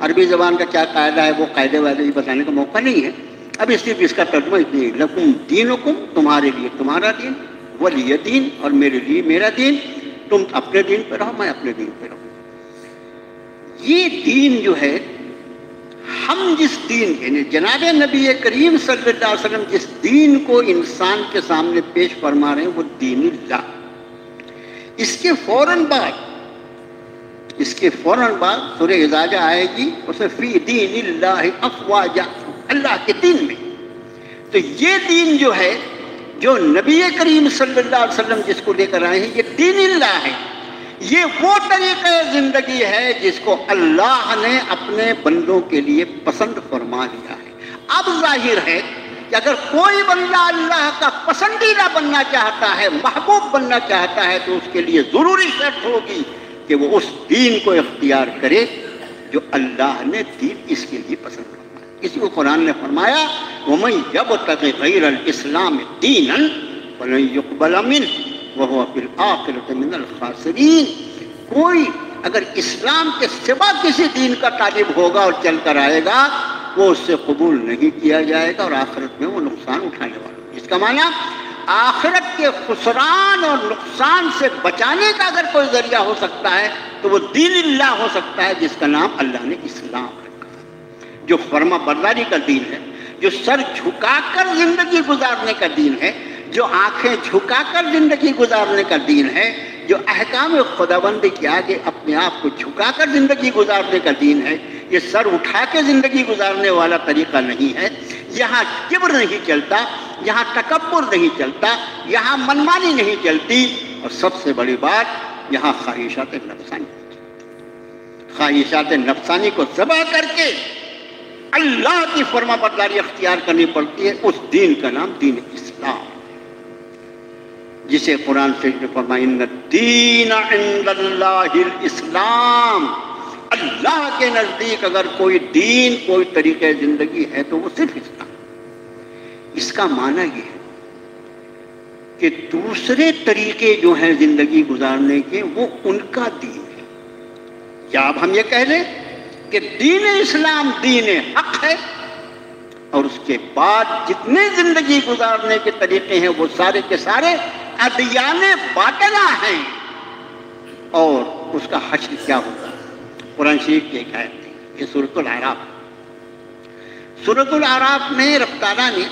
عربی زبان کا کیا قاعدہ ہے وہ قاعدے والے بتانے کا موقع نہیں ہے، ابھی صرف اس کا ترجمہ اتنی ہے، لکم دینکم، تمہارے لیے تمہارا دین، ولیہ دین، اور میرے لیے میرا دین۔ تم اپنے دین پہ رہو، میں اپنے دین پہ رہوں۔ یہ دین جو ہے، ہم جس دین یعنی جناب نبی کریم صلی اللہ علیہ وسلم جس دین کو انسان کے سامنے پیش فرما رہے ہیں وہ دین اللہ۔ اس کے فوراً بعد سورہ اذا آئے گی، اس میں فی دین اللہ افواجا، اللہ کے دین میں۔ تو یہ دین جو ہے، جو نبی کریم صلی اللہ علیہ وسلم جس کو لے کر آئے ہیں، یہ دین اللہ ہے۔ یہ وہ طریقہ زندگی ہے جس کو اللہ نے اپنے بندوں کے لیے پسند فرما لیا ہے۔ اب ظاہر ہے کہ اگر کوئی بندہ اللہ کا پسندیدہ بننا چاہتا ہے، محبوب بننا چاہتا ہے، تو اس کے لیے ضروری شرط ہوگی کہ وہ اس دین کو اختیار کرے جو اللہ نے دین اس کے لیے پسند فرمایا۔ اسی کو قرآن نے فرمایا وَمَن يَبْتَغِ غَيْرَ الْإِسْلَامِ دِينًا فَلَن يُقْبَلَ مِنْهُ وَهُوَ فِي الْآخِرَةِ مِنَ الْخَاسِرِينَ۔ کوئی اگر اسلام کے سوا کسی دین کا طالب ہوگا اور چل کر آئے گا، وہ اس سے قبول نہیں کیا جائے گا اور آخرت میں وہ نقصان اٹھانے والا ہے۔ اس کا معنی آخرت کے خسران اور نقصان سے بچانے کا اگر کوئی ذریعہ ہو سکتا ہے تو وہ دین اللہ ہو سکتا ہے، جس کا نام اللہ نے اسلام رکھا ہے، جو فرما برداری کا دین ہے، جو سر جھکا کر زندگی گزارنے کا دین ہے، جو آنکھیں جھکا کر زندگی گزارنے کا دین ہے، جو احکام خداوندی کے آگے اپنے آپ کو جھکا کر زندگی گزارنے کا دین ہے۔ یہ سر اٹھا کے زندگی گزارنے والا طریقہ نہیں ہے۔ یہاں کبر نہیں چلتا، یہاں تکبر نہیں چلتا، یہاں منمانی نہیں چلتی، اور سب سے بڑی بات یہاں خواہشات نفسانی کو ذبح کر کے اللہ کی فرما برداری اختیار کرنی پڑتی ہے۔ اس دین کا نام دین اسلام، جسے قرآن شریف نے فرمایا ان الدین عند اللہ الاسلام۔ اللہ کے نزدیک اگر کوئی دین، کوئی طریقہ زندگی ہے تو وہ صرف اسلام۔ اس کا معنی یہ ہے کہ دوسرے طریقے جو ہیں زندگی گزارنے کے وہ ان کا دین ہے۔ یا اب ہم یہ کہہ لیں کہ دین اسلام دین حق ہے، اور اس کے بعد جتنے زندگی گزارنے کے طریقے ہیں وہ سارے کے سارے ادیان باطلہ ہیں، اور اس کا حشر کیا ہوگا؟ قرآن شریف کی ایک آیت تھی، یہ سورۃ الاعراف۔ سورۃ الاعراف میں رب تعالیٰ نے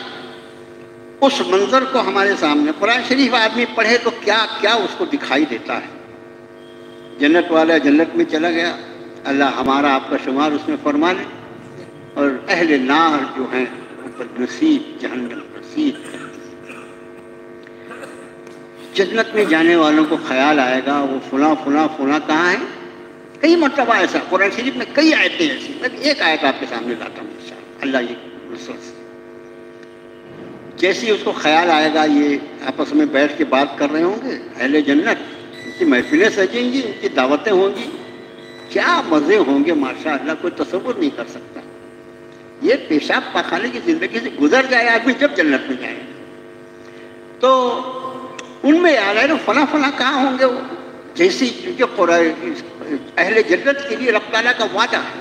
اس منظر کو ہمارے سامنے، قرآن شریف آدمی پڑھے تو کیا کیا اس کو دکھائی دیتا ہے۔ جنت والا جنت میں چلا گیا، اللہ ہمارا آپ کا شمار اس میں فرما لے، اور اہل نار جو ہیں بدنصیب جہنم نصیب۔ جنت میں جانے والوں کو خیال آئے گا وہ فلاں فلاں فلاں کہاں ہیں۔ کئی مرتبہ ایسا قرآن شریف میں کئی آیتیں ایسی، میں ایک آیت آپ کے سامنے لاتا ہوں انشاءاللہ۔ اللہ یہ نصرت سے جیسی اس کو خیال آئے گا، یہ آپس میں بیٹھ کے بات کر رہے ہوں گے اہل جنت، ان کی محفلیں سجیں گی، ان کی دعوتیں ہوں گی، کیا مزے ہوں گے ماشاءاللہ، کوئی تصور نہیں کر سکتا۔ یہ پیشاب پاخانے کی زندگی سے گزر جائے آدمی جب جنت میں جائے تو ان میں آ رہے ہیں فلاں فلاں کہاں ہوں گے وہ، جیسی قرآن اہل جنت کے لیے رب تعالیٰ کا وعدہ ہے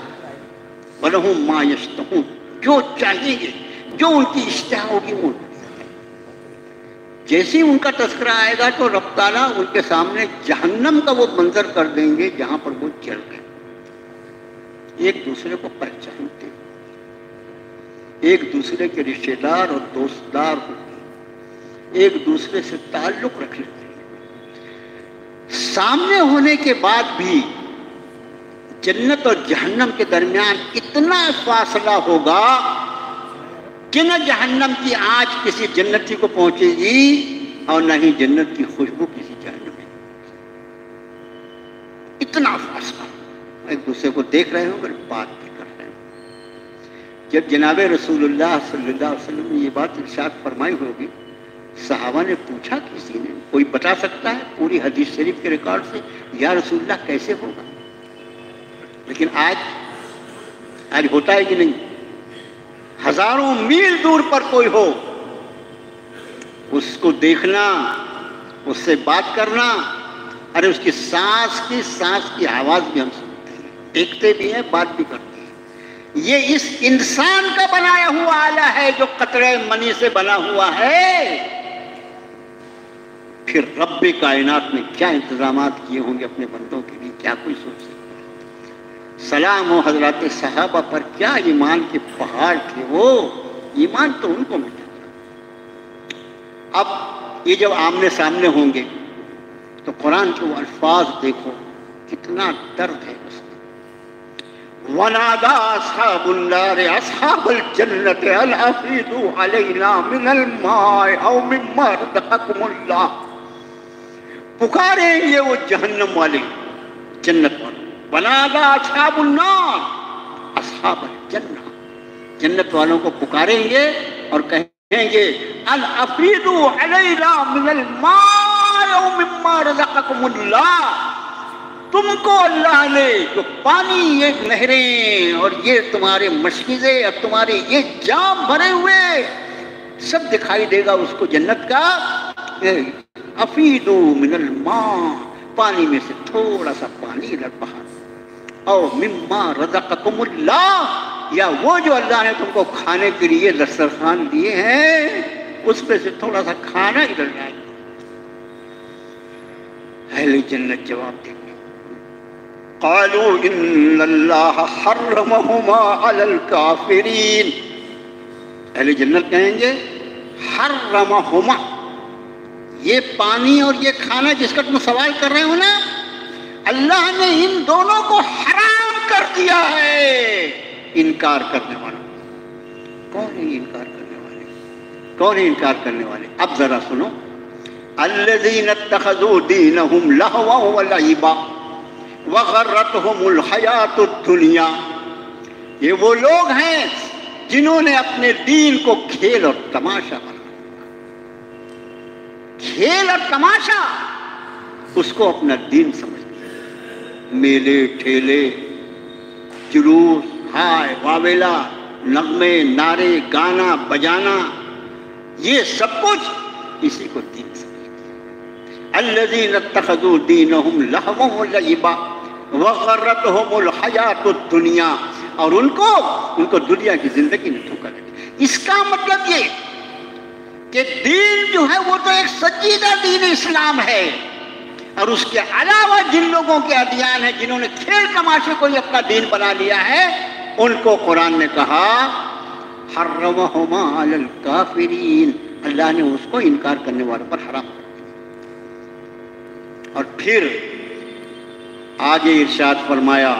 وَلَهُم مَا يَشْتَهُونَ، جو چاہیں گے، جو ان کی اشتہا ہوگی وہ جیسے ان کا تذکرہ آئے گا تو رب تعالیٰ ان کے سامنے جہنم کا وہ منظر کر دیں گے جہاں پر وہ جل گئے، ایک دوسرے کو پہچانتے، ایک دوسرے کے رشتے دار اور دوست دار ہوتے، ایک دوسرے سے تعلق رکھ لیتے ہیں۔ سامنے ہونے کے بعد بھی جنت اور جہنم کے درمیان اتنا فاصلہ ہوگا کہ نہ جہنم کی آنچ کسی جنتی کو پہنچے گی اور نہ ہی جنت کی خوشبو کسی جہنمی کو۔ اتنا فاصلہ، ایک دوسرے کو دیکھ رہے ہوں گے، بات بھی کر رہے ہوں۔ جب جناب رسول اللہ صلی اللہ علیہ وسلم نے یہ بات ارشاد فرمائی ہوگی، صحابہ نے پوچھا کسی نے، کوئی بتا سکتا ہے پوری حدیث شریف کے ریکارڈ سے یا رسول اللہ کیسے ہوگا؟ لیکن آج ہوتا ہے کہ نہیں؟ ہزاروں میل دور پر کوئی ہو، اس کو دیکھنا، اس سے بات کرنا، ارے اس کی سانس کی آواز بھی ہم سنتے ہیں، دیکھتے بھی ہیں، بات بھی کرتے ہیں۔ یہ اس انسان کا بنایا ہوا آلہ ہے جو قطرہ منی سے بنا ہوا ہے۔ پھر رب کائنات نے کیا انتظامات کیے ہوں گے اپنے بندوں کے لیے، کیا کوئی سوچ سکتا ہے؟ سلام ہو حضرات صحابہ پر، کیا ایمان کے پہاڑ تھے وہ، ایمان تو ان کو ملا۔ اب یہ جب آمنے سامنے ہوں گے تو قرآن کے وہ الفاظ دیکھو، کتنا درد ہے اس میں۔ وَنَادَى أَصْحَابُ النَّارِ أَصْحَابَ الْجَنَّةِ هَلْ أَفِيضُوا عَلَيْنَا مِنَ الْمَاءِ أَوْ مِمَّا رَزَقَكُمُ اللَّهُ۔ پکاریں گے وہ جہنم والے جنت والے، وَنَادَى أَصْحَابُ النَّارِ أَصْحَابَ الْجَنَّةِ، جنت والوں کو پکاریں گے اور کہیں گے أَنْ أَفِيضُوا عَلَيْنَا مِنَ الْمَاءِ أَوْ مِمَّا رَزَقَكُمُ اللَّهُ۔ تم کو اللہ نے جو پانی، یہ نہریں اور یہ تمہارے مشکیزیں اور تمہارے یہ جام بھرے ہوئے سب دکھائی دے گا اس کو جنت کا۔ افیدو من الماء، پانی میں سے تھوڑا سا پانی بہا، او مما رزقکم اللہ، یا وہ جو اللہ نے تم کو کھانے کے لیے دسترخوان دیے ہیں اس پہ سے تھوڑا سا کھانا ادھر جائے۔ اہل جنت جواب دیں گے، قالوا ان اللہ حرمہما علی الکافرین، اہل جنت کہیں گے حرمہما، یہ پانی اور یہ کھانا جس کا تم سوال کر رہے ہو نا، اللہ نے ان دونوں کو حرام کر دیا ہے۔ انکار کرنے والا کون ہے؟ انکار کرنے والے کون ہے؟ انکار کرنے والے اب ذرا سنو، الذین اتخذوا دینہم لہوا ولعبا وغرتہم الحیات الدنیا، یہ وہ لوگ ہیں جنہوں نے اپنے دین کو کھیل اور تماشا بنا، کھیل اور تماشا اس کو اپنا دین سمجھ لیا، میلے ٹھیلے جلوس ہائے واویلا نغمے نعرے گانا بجانا یہ سب کچھ اسی کو دین سمجھ لیا۔ الذین اتخذوا دینہم لہوا ولعبا وغرتہم الحیات الدنیا، اور ان کو دنیا کی زندگی میں دھوکہ لگا۔ اس کا مطلب یہ کہ دین جو ہے وہ تو ایک سجیدہ دین اسلام ہے، اور اس کے علاوہ جن لوگوں کے ادیان ہیں جنہوں نے کھیل تماشے کو ہی اپنا دین بنا لیا ہے، ان کو قرآن نے کہا حرمہما علی الکافرین، اللہ نے اس کو انکار کرنے والوں پر حرام کر دیا۔ اور پھر آگے ارشاد فرمایا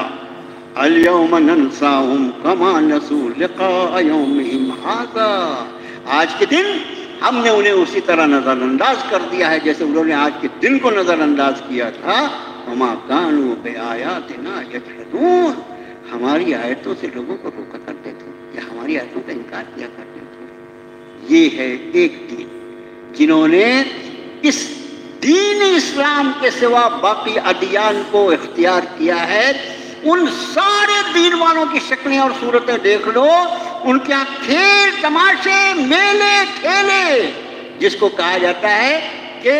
الیوم ننساہم کما نسوا لقاء یومہم ھذا، آج کے دن ہم نے انہیں اسی طرح نظر انداز کر دیا ہے جیسے انہوں نے آج کے دن کو نظر انداز کیا تھا۔ وما كانوا بآیاتنا یجحدون، ہماری آیتوں سے لوگوں کو روکا کرتے تھے یا ہماری آیتوں کا انکار کیا کرتے تھے۔ یہ ہے ایک دین، جنہوں نے اس دین اسلام کے سوا باقی ادیان کو اختیار کیا ہے۔ ان سارے دین والوں کی شکلیں اور صورتیں دیکھ لو، ان کے یہاں کھیل تماشے میلے ٹھیلے، جس کو کہا جاتا ہے کہ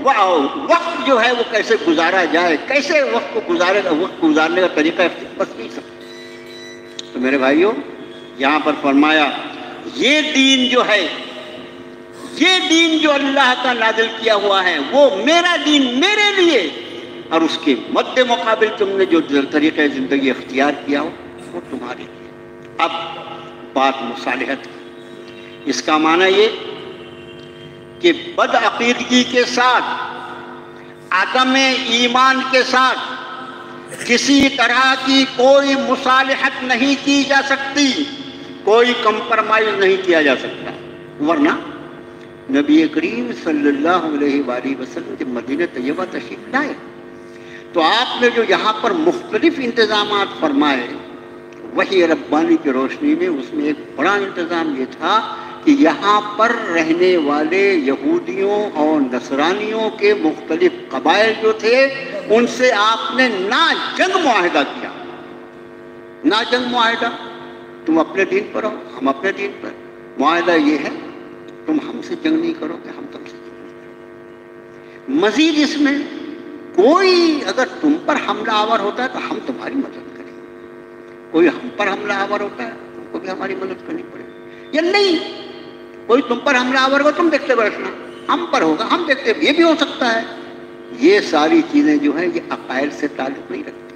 وقت جو ہے وہ کیسے گزارا جائے، کیسے وقت کو وقت گزارنے کا طریقہ بس نہیں سکتا۔ تو میرے بھائیوں، یہاں پر فرمایا یہ دین جو ہے، یہ دین جو اللہ کا نازل کیا ہوا ہے وہ میرا دین میرے لیے، اور اس کے مد مقابل تم نے جو طریقہ زندگی اختیار کیا ہو وہ تمہارے لیے۔ اب بات مصالحت کی، اس کا معنی یہ کہ بد عقیدگی کے ساتھ، عدم ایمان کے ساتھ کسی طرح کی کوئی مصالحت نہیں کی جا سکتی، کوئی کمپرمائز نہیں کیا جا سکتا، ورنہ نبی کریم صلی اللہ علیہ وآلہ وسلم جب مدینہ طیبہ تشریف لائے تو آپ نے جو یہاں پر مختلف انتظامات فرمائے، وحی ربانی کی روشنی میں اس میں ایک بڑا انتظام یہ تھا کہ یہاں پر رہنے والے یہودیوں اور نصرانیوں کے مختلف قبائل جو تھے ان سے آپ نے نا جنگ معاہدہ کیا۔ نا جنگ معاہدہ، تم اپنے دین پر ہو ہم اپنے دین پر، معاہدہ یہ ہے تم ہم سے جنگ نہیں کرو گے، ہم تم سے جنگ نہیں کریں گے۔ مزید اس میں کوئی اگر تم پر حملہ آور ہوتا ہے تو ہم تمہاری مدد کریں گے، کوئی ہم پر حملہ آور ہوتا ہے تم کو بھی ہماری مدد کرنی پڑے گی، یا نہیں کوئی تم پر حملہ آور ہوگا تم دیکھتے بیٹھنا، ہم پر ہوگا ہم دیکھتے، یہ بھی ہو سکتا ہے۔ یہ ساری چیزیں جو ہیں یہ عقائد سے تعلق نہیں رکھتی،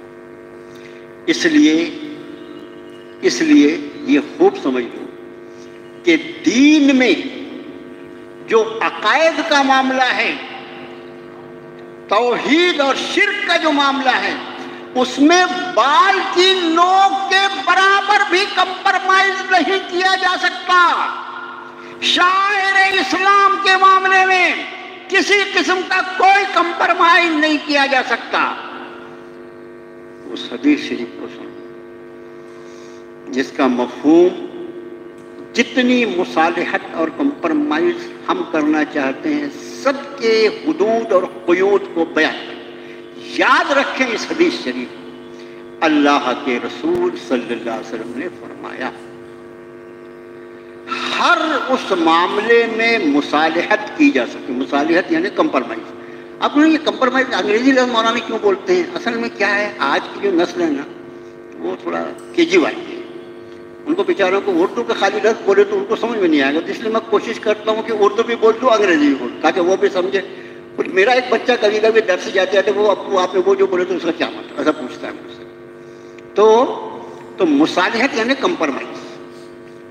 اس لیے یہ خوب سمجھ لو کہ دین میں جو عقائد کا معاملہ ہے، توحید اور شرک کا جو معاملہ ہے، اس میں بال کی نوک کے برابر بھی کمپرمائز نہیں کیا جا سکتا۔ شاعر اسلام کے معاملے میں کسی قسم کا کوئی کمپرمائز نہیں کیا جا سکتا۔ اس حدیث شریف کو سنو جس کا مفہوم جتنی مصالحت اور کمپرمائز ہم کرنا چاہتے ہیں سب کے حدود اور قیود کو بیان کریں۔ یاد رکھیں اس حدیث شریف، اللہ کے رسول صلی اللہ علیہ وسلم نے فرمایا ہر اس معاملے میں مصالحت کی جا سکتی، مصالحت یعنی کمپرمائز۔ اب یہ کمپرمائز انگریزی لفظ مولانا کیوں بولتے ہیں؟ اصل میں کیا ہے، آج کی جو نسل ہے نا وہ تھوڑا کے جی وائی ہے، ان کو بیچاروں کو اردو کے خالی لفظ بولے تو ان کو سمجھ میں نہیں آئے گا، اس لیے میں کوشش کرتا ہوں کہ اردو بھی بول دوں انگریزی بھی بول تاکہ وہ بھی سمجھے۔ میرا ایک بچہ کبھی کبھی در سے جاتے جاتے وہ ابو آپ نے وہ جو بولے تو اس کا کیا مطلب، ایسا پوچھتا ہے مجھ سے۔ تو مصالحت یعنی کمپرمائز۔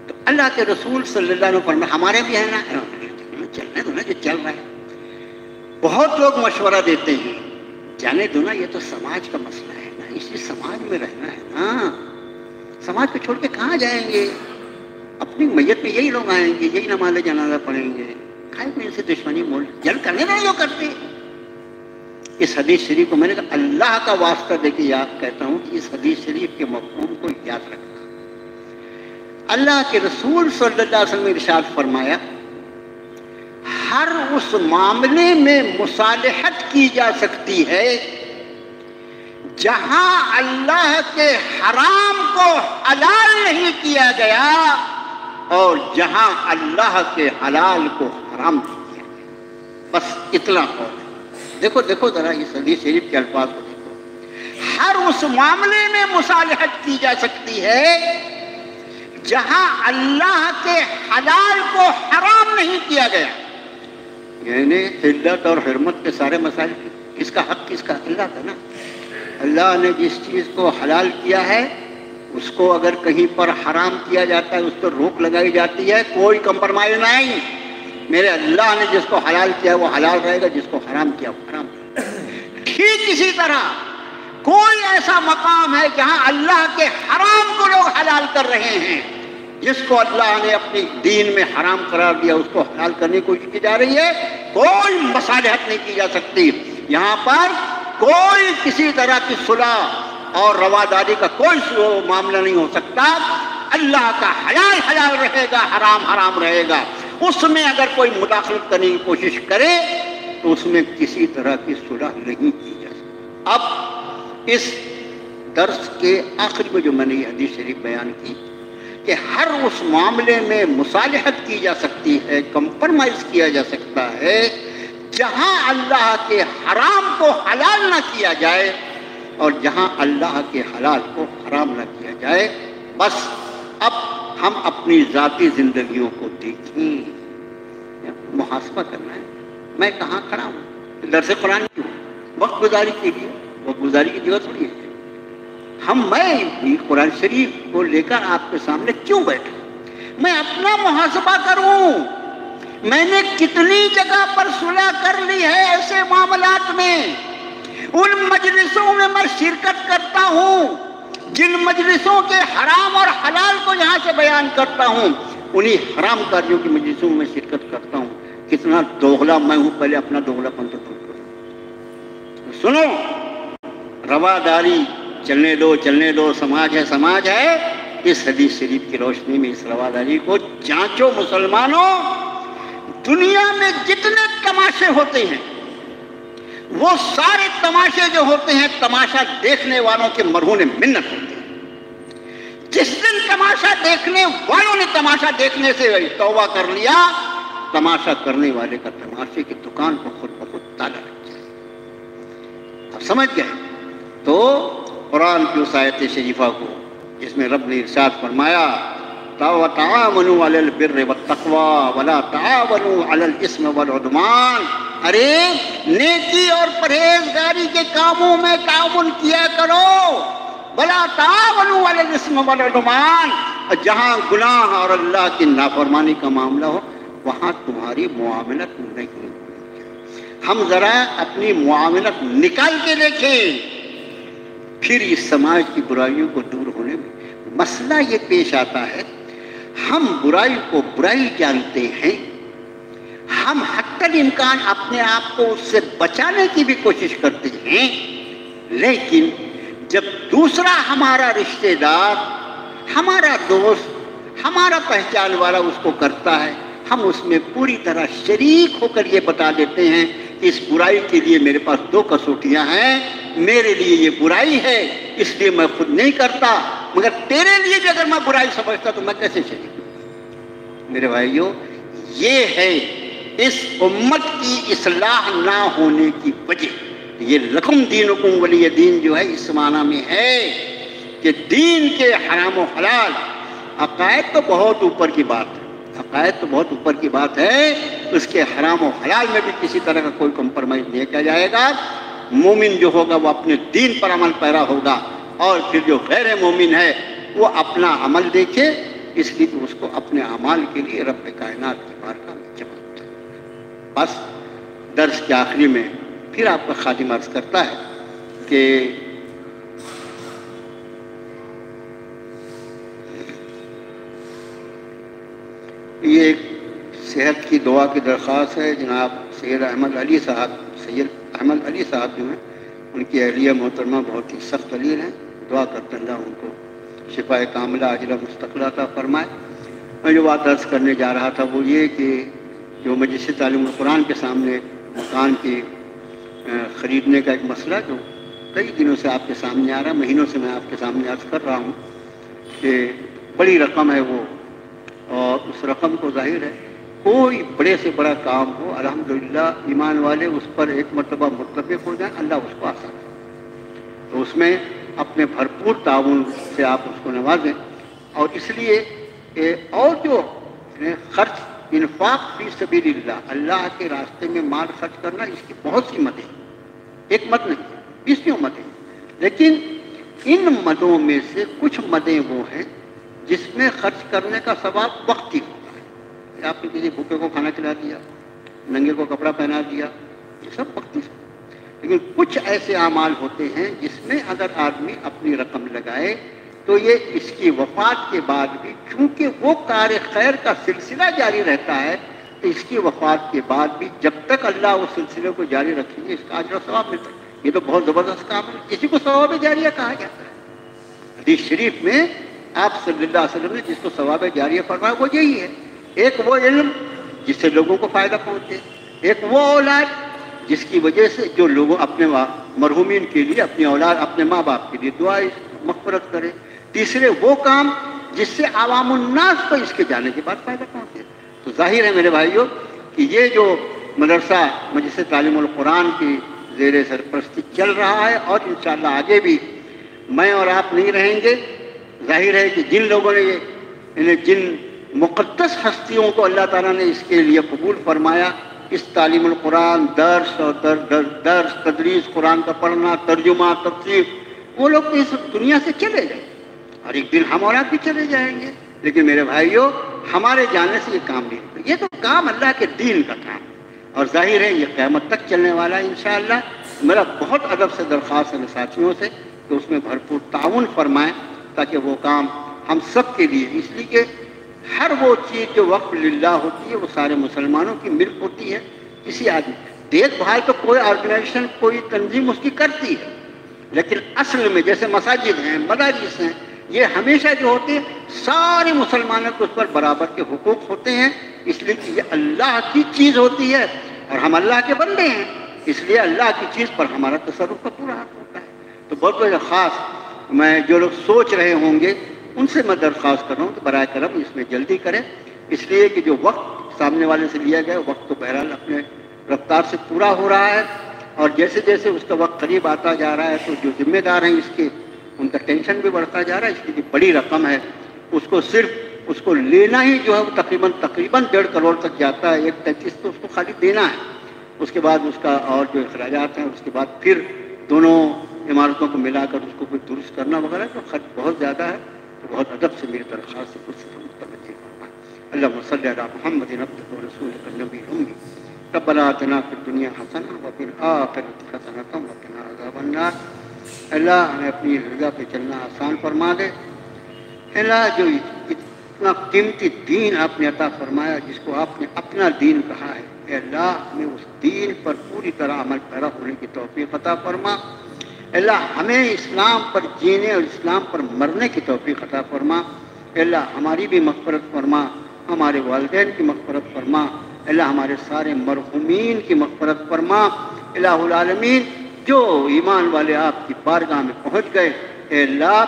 تو اللہ کے رسول صلی اللہ علیہ وسلم فرمایا ہمارے بھی ہے نا، چلنے دو نا جو چل رہا ہے۔ بہت لوگ مشورہ دیتے ہیں جانے دو نا، یہ تو سماج کا مسئلہ ہے نا، اسی سماج میں رہنا ہے نا، سماج کو چھوڑ کے کہاں جائیں گے، اپنی میت میں یہی لوگ آئیں گے، یہی نماز جنازہ پڑھیں گے، کھائے پینے سے دشمنی مول جل کرنے نہ جو کرتے۔ اس حدیث شریف کو میں نے کہا اللہ کا واسطہ دے کے یاد کہتا ہوں کہ اس حدیث شریف کے مفہوم کو یاد رکھنا۔ اللہ کے رسول صلی اللہ علیہ وسلم نے ارشاد فرمایا ہر اس معاملے میں مصالحت کی جا سکتی ہے جہاں اللہ کے حرام کو حلال نہیں کیا گیا اور جہاں اللہ کے حلال کو حرام نہیں کیا گیا، بس اتنا قول ہے۔ دیکھو ذرا اس حدیث شریف کے الفاظ کو دیکھو، ہر اس معاملے میں مصالحت کی جا سکتی ہے جہاں اللہ کے حلال کو حرام نہیں کیا گیا، یعنی حلت اور حرمت کے سارے مسائل کس کا حق، کس کا؟ اللہ کا نا۔ اللہ نے جس چیز کو حلال کیا ہے اس کو اگر کہیں پر حرام کیا جاتا ہے اس پر روک لگائی جاتی ہے، کوئی کمپرمائز نہیں۔ میرے اللہ نے جس کو حلال کیا وہ حلال رہے گا، جس کو حرام کیا وہ حرام رہے گا۔ ٹھیک اسی طرح کوئی ایسا مقام ہے جہاں اللہ کے حرام کو لوگ حلال کر رہے ہیں، جس کو اللہ نے اپنی دین میں حرام قرار دیا اس کو حلال کرنے کی کوشش کی جا رہی ہے، کوئی مصالحت نہیں کی جا سکتی۔ یہاں پر کوئی کسی طرح کی صلح اور رواداری کا کوئی معاملہ نہیں ہو سکتا۔ اللہ کا حلال حلال رہے گا، حرام حرام رہے گا۔ اس میں اگر کوئی مداخلت کرنے کی کوشش کرے تو اس میں کسی طرح کی صلح نہیں کی جا سکتی۔ اب اس درس کے آخر میں جو میں نے یہ حدیث شریف بیان کی کہ ہر اس معاملے میں مصالحت کی جا سکتی ہے، کمپرمائز کیا جا سکتا ہے جہاں اللہ کے حرام کو حلال نہ کیا جائے اور جہاں اللہ کے حلال کو حرام نہ کیا جائے۔ بس اب ہم اپنی ذاتی زندگیوں کو دیکھیں، محاسبہ کرنا ہے، میں کہاں کھڑا ہوں، درس قرآن کیوں، وقت گزاری کے لیے، وقت گزاری کی جگہ تھوڑی ہے۔ میں بھی قرآن شریف کو لے کر آپ کے سامنے کیوں بیٹھا، میں اپنا محاسبہ کروں، میں نے کتنی جگہ پر صلح کر لی ہے ایسے معاملات میں، ان مجلسوں میں میں شرکت کرتا ہوں، جن مجلسوں کے حرام اور حلال کو یہاں سے بیان کرتا ہوں، انہی حرام کاریوں کی مجلسوں میں شرکت کرتا ہوں۔ کتنا دوغلا میں ہوں، پہلے اپنا دوغلا پن تو دور کروں۔ سنو، رواداری چلنے دو، سماج ہے، اس حدیث شریف کی روشنی میں اس رواداری کو جانچو مسلمانوں۔ دنیا میں جتنے تماشے ہوتے ہیں وہ سارے تماشے جو ہوتے ہیں تماشا دیکھنے والوں کے مرہون منت ہوتے ہیں۔ جس دن تماشا دیکھنے والوں نے تماشا دیکھنے سے توبہ کر لیا، تماشا کرنے والے کا تماشے کی دکان کو خود بخود تالا لگ جائے. اب سمجھ گئے؟ تو قرآن کی اس آیت شریفہ کو جس میں رب نے ارشاد فرمایا وَتَعَاوَنُوا عَلَى الْبِرِّ وَالتَّقْوَىٰ وَلَا تَعَاوَنُوا عَلَى الْإِثْمِ وَالْعُدْوَانِ، ارے نیکی اور پرہیزگاری کے کاموں میں تعاون کیا کرو. وَلَا تَعَاوَنُوا عَلَى الْإِثْمِ وَالْعُدْوَانِ، جہاں گناہ اور اللہ کی نافرمانی کا معاملہ ہو وہاں تمہاری معاملت نہیں ہوئی. ہم ذرا اپنی معاملت نکال کے دیکھیں، پھر اس سماج کی برائیوں کو دور ہونے میں مسئلہ یہ پیش آتا ہے. ہم برائی کو برائی جانتے ہیں، ہم حتی الامکان اپنے آپ کو اس سے بچانے کی بھی کوشش کرتے ہیں، لیکن جب دوسرا ہمارا رشتہ دار، ہمارا دوست، ہمارا پہچان والا اس کو کرتا ہے، ہم اس میں پوری طرح شریک ہو کر یہ بتا دیتے ہیں کہ اس برائی کے لیے میرے پاس دو کسوٹیاں ہیں، میرے لیے یہ برائی ہے اس لیے میں خود نہیں کرتا، مگر تیرے لیے بھی اگر میں برائی سمجھتا تو میں کیسے چلے. میرے بھائیو، یہ ہے اس امت کی اصلاح نہ ہونے کی وجہ. یہ لکم دینکم ولی دین جو ہے اس معنی میں ہے کہ دین کے حرام و حلال، عقائد تو بہت اوپر کی بات ہے، عقائد تو بہت اوپر کی بات ہے، اس کے حرام و حلال میں بھی کسی طرح کا کوئی کمپرمائز نہیں کیا جائے گا. مومن جو ہوگا وہ اپنے دین پر عمل پیرا ہوگا، اور پھر جو غیر مومن ہے وہ اپنا عمل دیکھے، اس لیے کہ اس کو اپنے اعمال کے لیے رب کائنات کی بارگاہ میں جمع ہوتا ہے. بس درس کے آخری میں پھر آپ کا خادم عرض کرتا ہے کہ یہ ایک صحت کی دعا کی درخواست ہے. جناب سید احمد علی صاحب جو ہیں ان کی اہلیہ محترمہ بہت ہی سخت دلیل ہیں، دعا کرتے اللہ ان کو شفاء کاملہ عاجلہ مستقلہ عطا فرمائے. میں جو بات عرض کرنے جا رہا تھا وہ یہ کہ جو مجلس تعلیم القرآن کے سامنے مکان کی خریدنے کا ایک مسئلہ جو کئی دنوں سے آپ کے سامنے آ رہا ہے، مہینوں سے میں آپ کے سامنے عرض کر رہا ہوں کہ بڑی رقم ہے وہ، اور اس رقم کو ظاہر ہے کوئی بڑے سے بڑا کام ہو الحمدللہ ایمان والے اس پر ایک مرتبہ متفق ہو جائیں، اللہ اس کو آسان کرے. تو اس میں اپنے بھرپور تعاون سے آپ اس کو نوازیں. اور اس لیے اور جو خرچ انفاق فی سبیل اللہ، اللہ کے راستے میں مال خرچ کرنا، اس کی بہت سی مدیں ہیں، ایک مد نہیں 20 مدیں، لیکن ان مدوں میں سے کچھ مدیں وہ ہیں جس میں خرچ کرنے کا ثواب وقتی ہوتا ہے. آپ نے کسی بھوکے کو کھانا کھلا دیا، ننگے کو کپڑا پہنا دیا، یہ سب وقتی سے. لیکن کچھ ایسے اعمال ہوتے ہیں جس میں اگر آدمی اپنی رقم لگائے تو یہ اس کی وفات کے بعد بھی، چونکہ وہ کار خیر کا سلسلہ جاری رہتا ہے، تو اس کی وفات کے بعد بھی جب تک اللہ اس سلسلے کو جاری رکھیں گے اس کا اجر و ثواب ملتا ہے. یہ تو بہت زبردست کام ہے، اسی کو ثواب جاریہ کہا جاتا ہے. حدیث شریف میں آپ صلی اللہ علیہ وسلم نے جس کو ثواب جاریہ فرمایا وہ یہی ہے. ایک وہ علم جس سے لوگوں کو فائدہ پہنچے، ایک وہ اولاد جس کی وجہ سے جو لوگوں اپنے مرحومین کے لیے، اپنی اولاد، اپنے ماں باپ کے لیے دعا مغفرت کرے، تیسرے وہ کام جس سے عوام الناس کو اس کے جانے کے بعد فائدہ پہنچے. تو ظاہر ہے میرے بھائیوں کہ یہ جو مدرسہ مجلس تعلیم القرآن کی زیر سرپرستی چل رہا ہے، اور انشاءاللہ آگے بھی میں اور آپ نہیں رہیں گے. ظاہر ہے کہ جن لوگوں نے جن مقدس ہستیوں کو اللہ تعالیٰ نے اس کے لیے قبول فرمایا، اس تعلیم القرآن، درس اور درس تدریس قرآن کا پڑھنا، ترجمہ، تفسیر، وہ لوگ تو اس دنیا سے چلے گئے اور ایک دن ہم اور آپ بھی چلے جائیں گے. لیکن میرے بھائیوں ہمارے جانے سے یہ کام نہیں ہوتا. یہ تو کام اللہ کے دین کا کام ہے، اور ظاہر ہے یہ قیامت تک چلنے والا ہے انشاءاللہ. میرا بہت ادب سے درخواست ہے ساتھیوں سے کہ اس میں بھرپور تعاون فرمائیں تاکہ وہ کام ہم سب کے لیے، اس لیے کہ ہر وہ چیز جو وقف للہ ہوتی ہے وہ سارے مسلمانوں کی ملک ہوتی ہے. کسی آدمی دیکھ بھال تو کوئی آرگنائزیشن، کوئی تنظیم اس کی کرتی ہے، لیکن اصل میں جیسے مساجد ہیں، مدارس ہیں، یہ ہمیشہ جو ہوتے ہیں سارے مسلمانوں کو اس پر برابر کے حقوق ہوتے ہیں، اس لیے کہ یہ اللہ کی چیز ہوتی ہے اور ہم اللہ کے بندے ہیں، اس لیے اللہ کی چیز پر ہمارا تصرف کا پورا حق ہوتا ہے. تو بہت خاص میں جو لوگ سوچ رہے ہوں گے ان سے میں درخواست کر رہا ہوں کہ براہ کرم اس میں جلدی کریں، اس لیے کہ جو وقت سامنے والے سے لیا گیا وقت تو بہرحال اپنے رفتار سے پورا ہو رہا ہے، اور جیسے جیسے اس کا وقت قریب آتا جا رہا ہے تو جو ذمہ دار ہیں اس کے ان کا ٹینشن بھی بڑھتا جا رہا ہے، اس کی بڑی رقم ہے، اس کو صرف اس کو لینا ہی جو ہے وہ تقریباً 1.5 کروڑ تک جاتا ہے، 1.33 تو اس کو خالی دینا ہے، اس کے بعد اس کا اور جو اخراجات ہیں اس کے بعد پھر دونوں عمارتوں کو ملا کر اس کو کوئی درست کرنا وغیرہ تو خرچ بہت زیادہ ہے، تو بہت ادب سے میری درخواست سے کچھ متوجہ فرمائیں۔ اللہم صلی علی محمد عبدک ورسولک النبی الامی ربنا آتنا فی الدنیا حسنہ وفی الآخرۃ حسنۃ وقنا عذاب النار۔ اللہ ہمیں اپنی رضا پہ چلنا آسان فرما دے۔ اللہ جو اتنا قیمتی دین آپ نے عطا فرمایا جس کو آپ نے اپنا دین کہا ہے، اے اللہ ہمیں اس دین پر پوری طرح عمل پیرا ہونے کی توفیق عطا فرما۔ اللہ ہمیں اسلام پر جینے اور اسلام پر مرنے کی توفیق عطا فرما۔ اللہ ہماری بھی مغفرت فرما، ہمارے والدین کی مغفرت فرما، اللہ ہمارے سارے مرحومین کی مغفرت فرما۔ الہ العالمین جو ایمان والے آپ کی بارگاہ میں پہنچ گئے، اے اللہ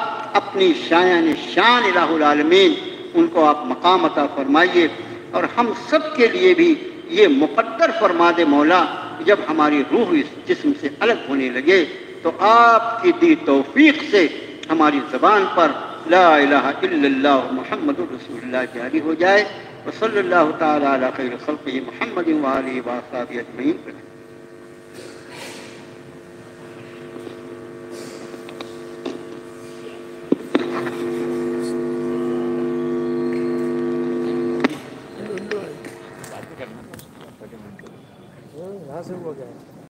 اپنی شان الہ العالمین ان کو آپ مقام عطا فرمائیے، اور ہم سب کے لیے بھی یہ مقدر فرما دے مولا، جب ہماری روح اس جسم سے الگ ہونے لگے تو آپ کی دی توفیق سے ہماری زبان پر لا الہ الا اللہ محمد رسول اللہ جاری ہو جائے۔ وصلی اللہ تعالی علی خیر خلقہ محمد وآلہ وصحبہ اجمعین۔